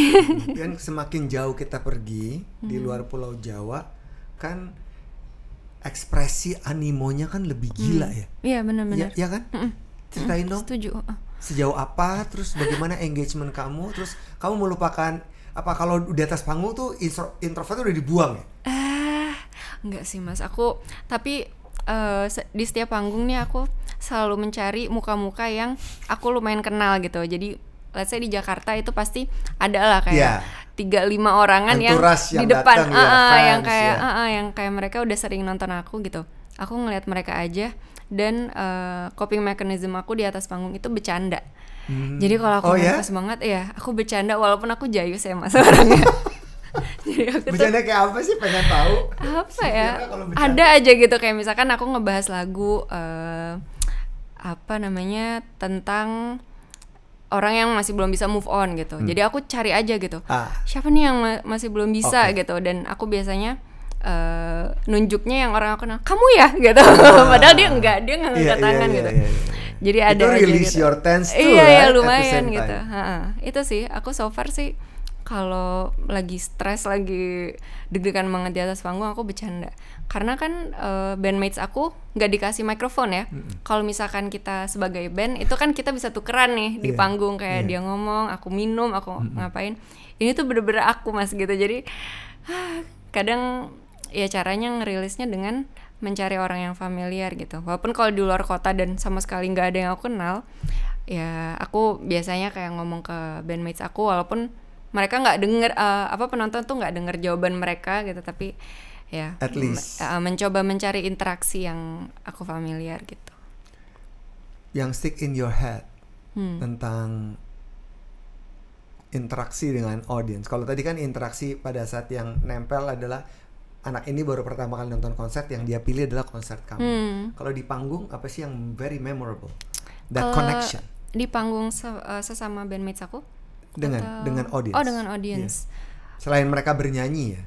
Dan semakin jauh kita pergi di luar Pulau Jawa kan ekspresi animonya kan lebih gila ya. Iya benar-benar. Ya kan? Ceritain dong. Setuju. Sejauh apa, terus bagaimana engagement kamu, terus kamu melupakan apa kalau di atas panggung tuh introvert udah dibuang ya? Enggak sih Mas, aku tapi di setiap panggung nih aku selalu mencari muka-muka yang aku lumayan kenal gitu. Jadi let's say di Jakarta itu pasti ada lah kayak 3-5 orangan yang di depan yang kayak yang kayak mereka udah sering nonton aku gitu. Aku ngelihat mereka aja dan coping mechanism aku di atas panggung itu bercanda. Jadi kalau aku nervous banget ya aku bercanda walaupun aku jayus ya Mas orangnya. Jadi aku bercanda kayak apa sih, pengen tahu? Apa ya? Ada aja gitu kayak misalkan aku ngebahas lagu apa namanya tentang orang yang masih belum bisa move on gitu. Jadi aku cari aja gitu. Siapa nih yang masih belum bisa gitu, dan aku biasanya nunjuknya yang orang aku kenal. Kamu ya gitu. Padahal dia nggak ngangkat tangan gitu. Jadi ada itu aja release gitu. Your tense tuh Iya lumayan gitu. Itu sih aku so far sih kalau lagi stres, lagi deg-degan banget di atas panggung aku bercanda. Karena kan bandmates aku nggak dikasih mikrofon ya. Kalau misalkan kita sebagai band itu kan kita bisa tukeran nih di panggung kayak dia ngomong, aku minum, aku ngapain. Ini tuh bener-bener aku Mas gitu. Jadi kadang ya caranya ngerilisnya dengan mencari orang yang familiar gitu. Walaupun kalau di luar kota dan sama sekali nggak ada yang aku kenal, ya aku biasanya kayak ngomong ke bandmates aku walaupun mereka nggak denger penonton tuh nggak denger jawaban mereka gitu, tapi ya at least mencoba mencari interaksi yang aku familiar gitu. Yang stick in your head tentang interaksi dengan audience. Kalau tadi kan interaksi pada saat yang nempel adalah anak ini baru pertama kali nonton konser, yang dia pilih adalah konser kamu. Kalau di panggung apa sih yang very memorable? That connection. Di panggung sesama bandmates aku? Dengan audience. Oh dengan audience. Selain mereka bernyanyi ya.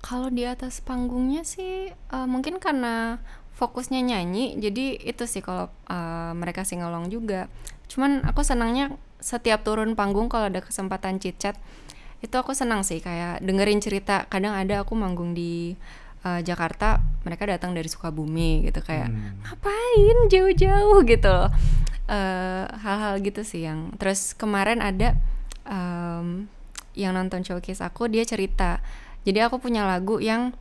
Kalau di atas panggungnya sih mungkin karena fokusnya nyanyi, jadi itu sih kalau mereka singalong juga. Cuman aku senangnya setiap turun panggung kalau ada kesempatan chit-chat itu aku senang sih kayak dengerin cerita. Kadang ada aku manggung di Jakarta, mereka datang dari Sukabumi gitu kayak ngapain jauh-jauh gitu loh. Hal-hal gitu sih yang terus kemarin ada yang nonton showcase aku, dia cerita jadi aku punya lagu yang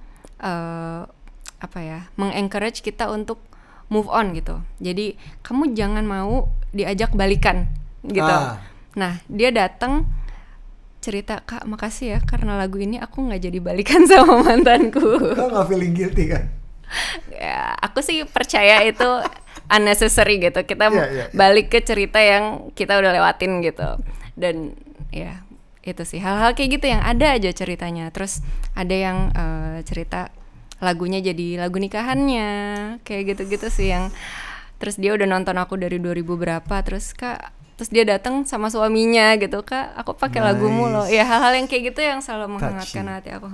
mengencourage kita untuk move on gitu, jadi kamu jangan mau diajak balikan gitu. Nah dia datang cerita, Kak makasih ya karena lagu ini aku nggak jadi balikan sama mantanku. Kau nggak feeling guilty kan? Ya, aku sih percaya itu unnecessary gitu. Kita balik ke cerita yang kita udah lewatin gitu. Dan ya itu sih hal-hal kayak gitu yang ada aja ceritanya. Terus ada yang cerita lagunya jadi lagu nikahannya, kayak gitu-gitu sih yang. Terus dia udah nonton aku dari 2000 berapa, terus dia datang sama suaminya gitu, Kak aku pakai lagumu loh. Ya hal-hal yang kayak gitu yang selalu menghangatkan hati aku.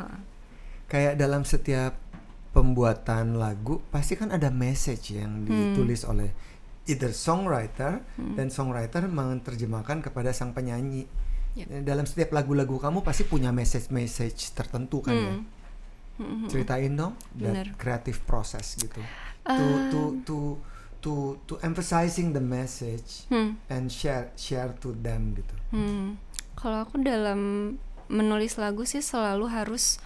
Kayak dalam setiap pembuatan lagu pasti kan ada message yang ditulis oleh either songwriter dan songwriter menerjemahkan kepada sang penyanyi. Dalam setiap lagu-lagu kamu pasti punya message tertentu kan ya. Ceritain dong that creative process gitu. To emphasizing the message and share to them gitu. Kalau aku dalam menulis lagu sih selalu harus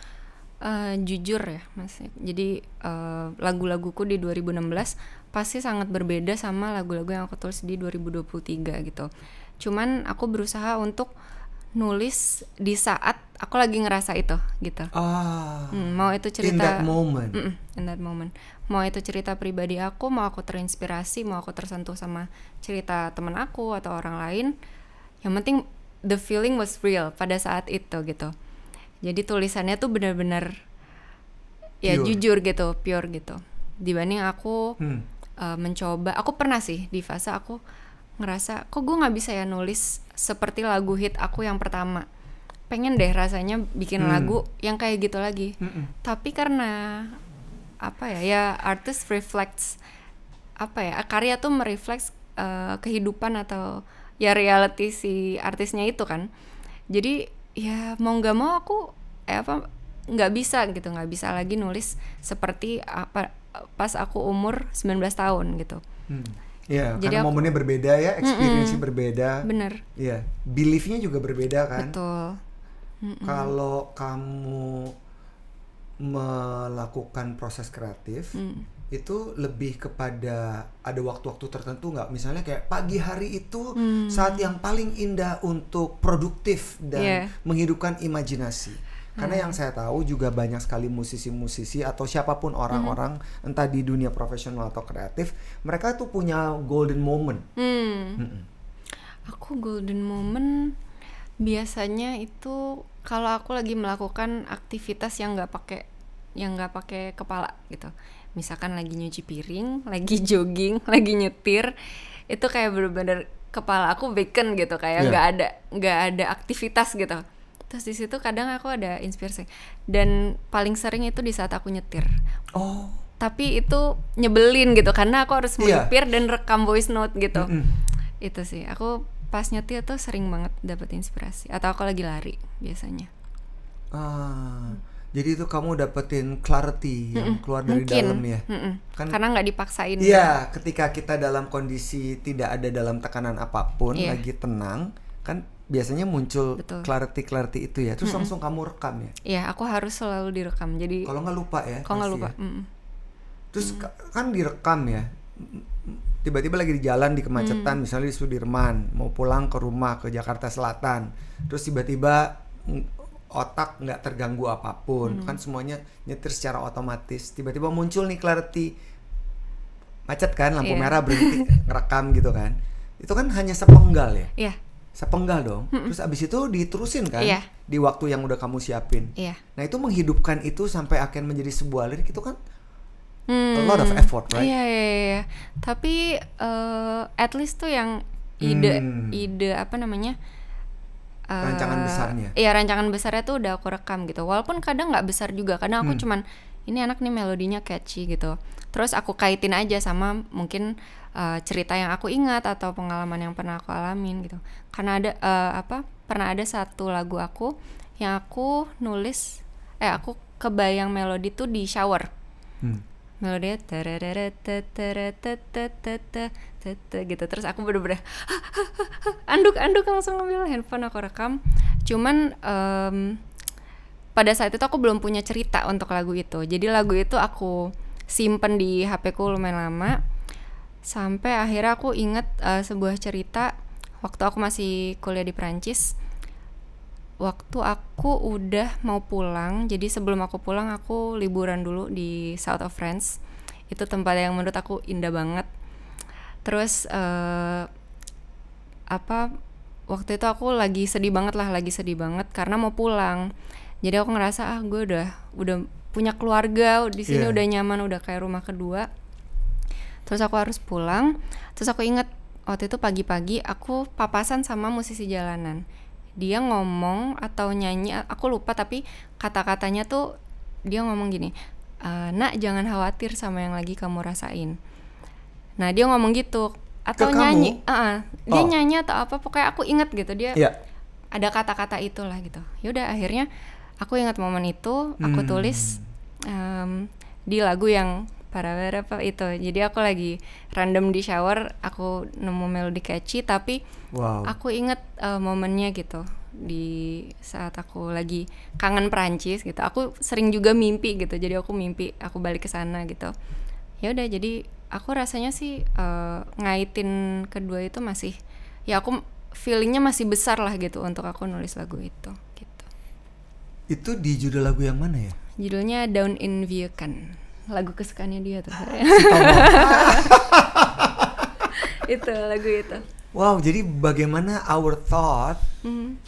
jujur ya Mas. Jadi lagu-laguku di 2016 pasti sangat berbeda sama lagu-lagu yang aku tulis di 2023 gitu. Cuman aku berusaha untuk nulis di saat aku lagi ngerasa itu gitu. Mau itu cerita in that moment. Mau itu cerita pribadi aku, mau aku terinspirasi, mau aku tersentuh sama cerita teman aku atau orang lain. Yang penting the feeling was real pada saat itu gitu. Jadi tulisannya tuh benar-benar ya jujur gitu, pure gitu. Dibanding aku mencoba, aku pernah sih di fase aku ngerasa kok gue nggak bisa ya nulis seperti lagu hit aku yang pertama. pengen deh rasanya bikin lagu yang kayak gitu lagi. Tapi karena apa ya artist reflects apa ya, karya tuh merefleks kehidupan atau ya reality si artisnya itu kan. Jadi ya mau nggak mau aku nggak bisa lagi nulis seperti apa pas aku umur 19 tahun gitu. Iya, karena momennya berbeda ya, experience-nya berbeda. Bener. Iya, belief-nya juga berbeda kan. Betul. Kalau kamu melakukan proses kreatif, itu lebih kepada ada waktu-waktu tertentu nggak? Misalnya kayak pagi hari itu saat yang paling indah untuk produktif dan menghidupkan imajinasi. Karena yang saya tahu juga banyak sekali musisi-musisi atau siapapun orang-orang entah di dunia profesional atau kreatif, mereka tuh punya golden moment. Aku golden moment biasanya itu kalau aku lagi melakukan aktivitas yang nggak pakai kepala gitu. Misalkan lagi nyuci piring, lagi jogging, lagi nyetir, itu kayak bener-bener kepala aku vacant gitu, kayak nggak ada aktivitas gitu. Terus di situ kadang aku ada inspirasi, dan paling sering itu di saat aku nyetir. Tapi itu nyebelin gitu karena aku harus melipir dan rekam voice note gitu. Itu sih, aku pas nyetir tuh sering banget dapet inspirasi. Atau aku lagi lari biasanya. Jadi itu kamu dapetin clarity yang keluar dari dalam ya. Kan, karena nggak dipaksain. Iya, ketika kita dalam kondisi tidak ada dalam tekanan apapun, lagi tenang, kan biasanya muncul clarity itu ya. Terus langsung kamu rekam ya. Iya, aku harus selalu direkam. Jadi kalau nggak lupa ya. Kalau nggak lupa. Ya. Terus kan direkam ya. Tiba-tiba lagi di jalan di kemacetan, misalnya di Sudirman, mau pulang ke rumah ke Jakarta Selatan. Terus tiba-tiba otak nggak terganggu apapun, kan semuanya nyetir secara otomatis. Tiba-tiba muncul nih clarity, macet kan, lampu merah berhenti, ngerekam gitu kan. Itu kan hanya sepenggal ya. Iya. Sepenggal dong. Terus abis itu diterusin kan di waktu yang udah kamu siapin. Nah itu menghidupkan itu sampai akan menjadi sebuah lirik itu kan a lot of effort, right? Iya. Tapi at least tuh yang ide apa namanya? Rancangan besarnya. Iya, rancangan besarnya tuh udah aku rekam gitu. Walaupun kadang nggak besar juga, kadang aku cuman ini anak nih melodinya catchy gitu. Terus aku kaitin aja sama mungkin cerita yang aku ingat atau pengalaman yang pernah aku alamin gitu. Karena ada pernah ada satu lagu aku yang aku nulis, aku kebayang melodi tuh di shower. Melodinya gitu. Terus aku bener-bener anduk langsung ngambil handphone, aku rekam. Cuman pada saat itu aku belum punya cerita untuk lagu itu. Jadi lagu itu aku simpen di HP ku lumayan lama. Sampai akhirnya aku inget sebuah cerita waktu aku masih kuliah di Perancis. Waktu aku udah mau pulang, jadi sebelum aku pulang aku liburan dulu di South of France. Itu tempat yang menurut aku indah banget. Terus waktu itu aku lagi sedih banget karena mau pulang. Jadi aku ngerasa gue udah punya keluarga di sini, udah nyaman, udah kayak rumah kedua. Terus aku harus pulang. Terus aku inget waktu itu pagi-pagi aku papasan sama musisi jalanan. Dia ngomong atau nyanyi, aku lupa, tapi kata-katanya tuh dia ngomong gini, nak jangan khawatir sama yang lagi kamu rasain. Nah dia ngomong gitu, atau nyanyi, dia nyanyi atau apa, pokoknya aku inget gitu, dia ada kata-kata itulah gitu. Yaudah akhirnya aku ingat momen itu, aku tulis di lagu yang para itu. Jadi aku lagi random di shower, aku nemu melodi catchy, tapi aku inget momennya gitu di saat aku lagi kangen Perancis gitu. Aku sering juga mimpi gitu, jadi aku mimpi aku balik ke sana gitu. Ya udah, jadi aku rasanya sih ngaitin kedua itu masih, ya aku feelingnya masih besar lah gitu untuk aku nulis lagu itu gitu. Itu di judul lagu yang mana ya? Judulnya Down in Vieuken, lagu kesukaannya dia tuh. Itu lagu itu. Wow, jadi bagaimana our thought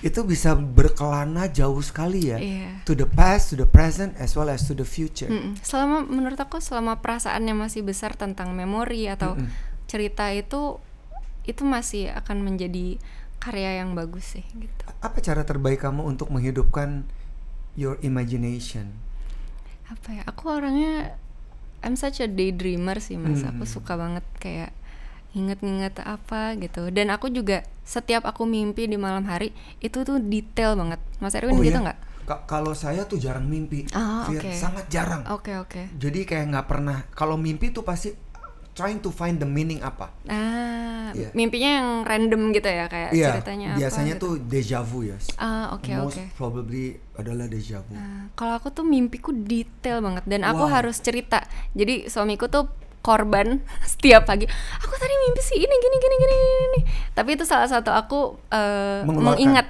itu bisa berkelana jauh sekali ya, to the past, to the present, as well as to the future. Selama menurut aku, selama perasaannya masih besar tentang memori atau cerita itu masih akan menjadi karya yang bagus sih gitu. Apa cara terbaik kamu untuk menghidupkan your imagination? Apa ya, aku orangnya I'm such a daydreamer sih Mas. Aku suka banget kayak inget-inget apa gitu. Dan aku juga setiap aku mimpi di malam hari itu tuh detail banget. Mas Erwin gitu nggak? Kalau saya tuh jarang mimpi, Okay. sangat jarang. Oke. Jadi kayak nggak pernah. Kalau mimpi tuh pasti trying to find the meaning apa. Mimpinya yang random gitu ya, kayak ceritanya apa. Biasanya gitu. tuh deja vu ya. Oke. Probably adalah deja vu. Kalau aku tuh mimpiku detail banget dan aku harus cerita. Jadi suamiku tuh korban setiap pagi. Aku tadi mimpi sih ini gini. Tapi itu salah satu aku mengingat.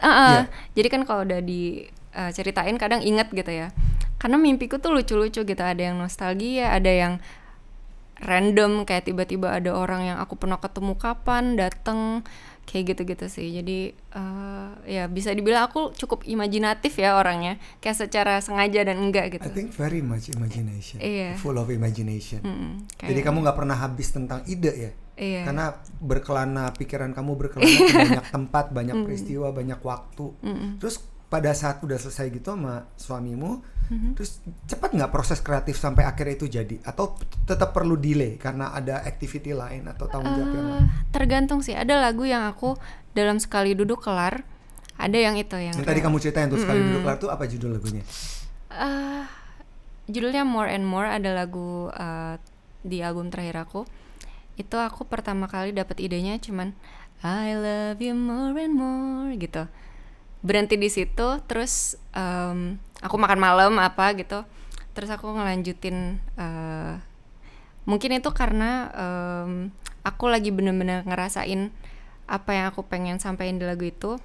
Jadi kan kalau udah diceritain kadang inget gitu ya. Karena mimpiku tuh lucu-lucu gitu. Ada yang nostalgia, ada yang random kayak tiba-tiba ada orang yang aku pernah ketemu kapan datang kayak gitu-gitu sih. Jadi ya bisa dibilang aku cukup imajinatif ya orangnya, kayak secara sengaja dan enggak gitu. I think very much imagination, full of imagination. Jadi kayak kamu nggak pernah habis tentang ide ya? Karena pikiran kamu berkelana ke banyak tempat, banyak peristiwa, banyak waktu. Terus pada saat udah selesai gitu sama suamimu, terus cepat nggak proses kreatif sampai akhirnya itu jadi? Atau tetap perlu delay karena ada activity lain atau tanggung jawab yang lain? Tergantung sih. Ada lagu yang aku dalam sekali duduk kelar. Ada yang itu yang tadi kamu ceritain tuh sekali duduk kelar tuh apa judul lagunya? Judulnya More and More. Ada lagu di album terakhir aku. Itu aku pertama kali dapat idenya cuman I love you more and more gitu. Berhenti di situ, terus aku makan malam apa gitu, terus aku ngelanjutin. Mungkin itu karena aku lagi bener-bener ngerasain apa yang aku pengen sampaikan di lagu itu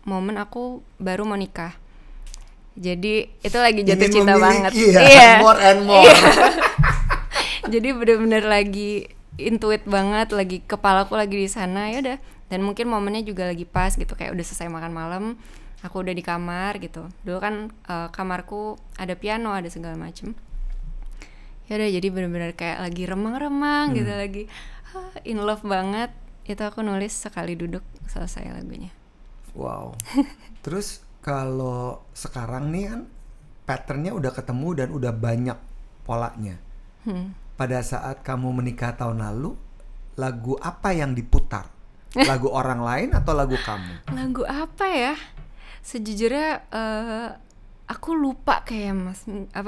momen aku baru mau nikah. Jadi itu lagi jatuh cinta banget. More and more. Jadi bener-bener lagi intuit banget, lagi kepalaku lagi di sana, ya udah. Dan mungkin momennya juga lagi pas gitu, kayak udah selesai makan malam, aku udah di kamar gitu. Dulu kan kamarku ada piano, ada segala macem. Ya udah, jadi benar-benar kayak lagi remang-remang gitu, lagi in love banget. Itu aku nulis sekali duduk, selesai lagunya. Wow. Terus kalau sekarang nih kan patternnya udah ketemu dan udah banyak polanya. Pada saat kamu menikah tahun lalu, lagu apa yang diputar? Lagu orang lain atau lagu kamu? Lagu apa ya? Sejujurnya aku lupa kayak Mas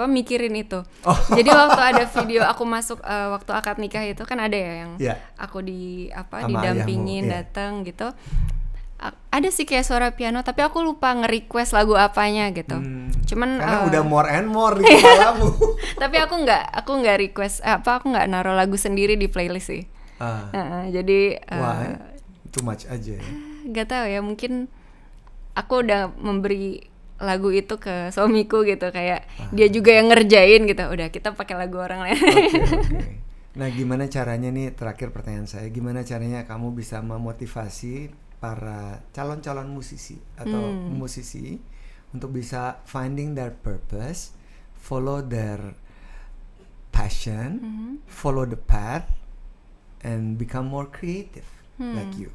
mikirin itu. Jadi waktu ada video aku masuk waktu akad nikah itu kan ada ya yang aku didampingin datang gitu. Ada sih kayak suara piano, tapi aku lupa nge-request lagu apanya gitu. Cuman karena udah more and more di kepalamu. Tapi aku nggak request aku nggak naruh lagu sendiri di playlist sih. Jadi too much aja ya. Gak tahu ya, mungkin aku udah memberi lagu itu ke suamiku gitu, kayak dia juga yang ngerjain gitu. Udah, kita pakai lagu orang lain. Okay. Nah, gimana caranya nih, terakhir pertanyaan saya, gimana caranya kamu bisa memotivasi para calon-calon musisi atau musisi untuk bisa finding their purpose, follow their passion, follow the path, and become more creative like you?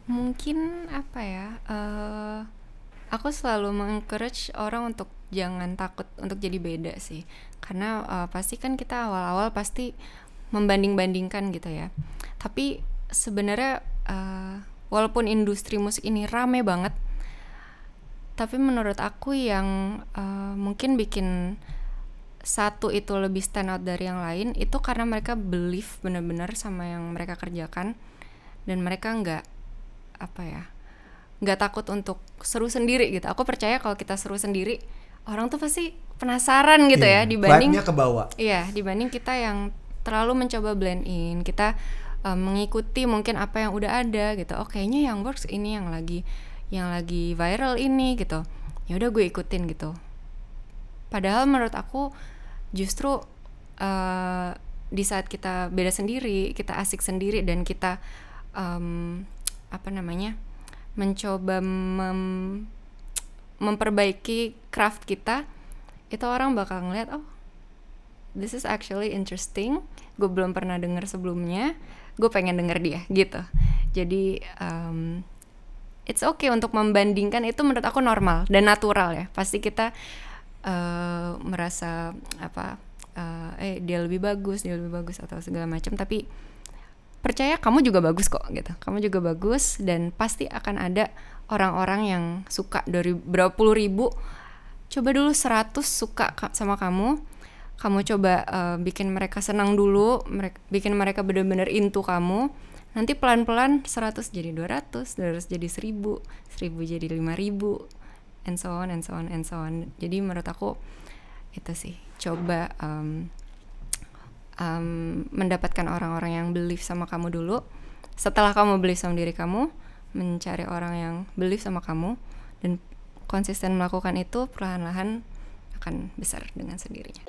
Mungkin apa ya, aku selalu mengencourage orang untuk jangan takut untuk jadi beda sih. Karena pasti kan kita awal-awal pasti membanding-bandingkan gitu ya. Tapi sebenarnya walaupun industri musik ini rame banget, tapi menurut aku yang mungkin bikin satu itu lebih stand out dari yang lain itu karena mereka believe benar-benar sama yang mereka kerjakan, dan mereka nggak takut untuk seru sendiri gitu. Aku percaya kalau kita seru sendiri, orang tuh pasti penasaran gitu ya, dibanding vibe-nya kebawa. Iya, dibanding kita yang terlalu mencoba blend in, kita mengikuti mungkin apa yang udah ada gitu. Oh, kayaknya yang works ini, yang lagi viral ini gitu. Ya udah, gue ikutin gitu. Padahal menurut aku justru di saat kita beda sendiri, kita asik sendiri, dan kita mencoba memperbaiki craft kita, itu orang bakal ngeliat, oh, this is actually interesting, gue belum pernah denger sebelumnya, gue pengen denger dia gitu. Jadi it's okay untuk membandingkan, itu menurut aku normal dan natural ya. Pasti kita merasa apa, dia lebih bagus atau segala macam, tapi percaya kamu juga bagus kok gitu. Kamu juga bagus, dan pasti akan ada orang-orang yang suka dari berapa puluh ribu. Coba dulu 100 suka sama kamu coba bikin mereka senang dulu, bikin mereka benar-benar into kamu. Nanti pelan-pelan 100 jadi 200 jadi 1000 jadi 5000, and so on. Jadi menurut aku itu sih, coba mendapatkan orang-orang yang believe sama kamu dulu. Setelah kamu believe sama diri kamu, mencari orang yang believe sama kamu, dan konsisten melakukan itu, perlahan-lahan akan besar dengan sendirinya.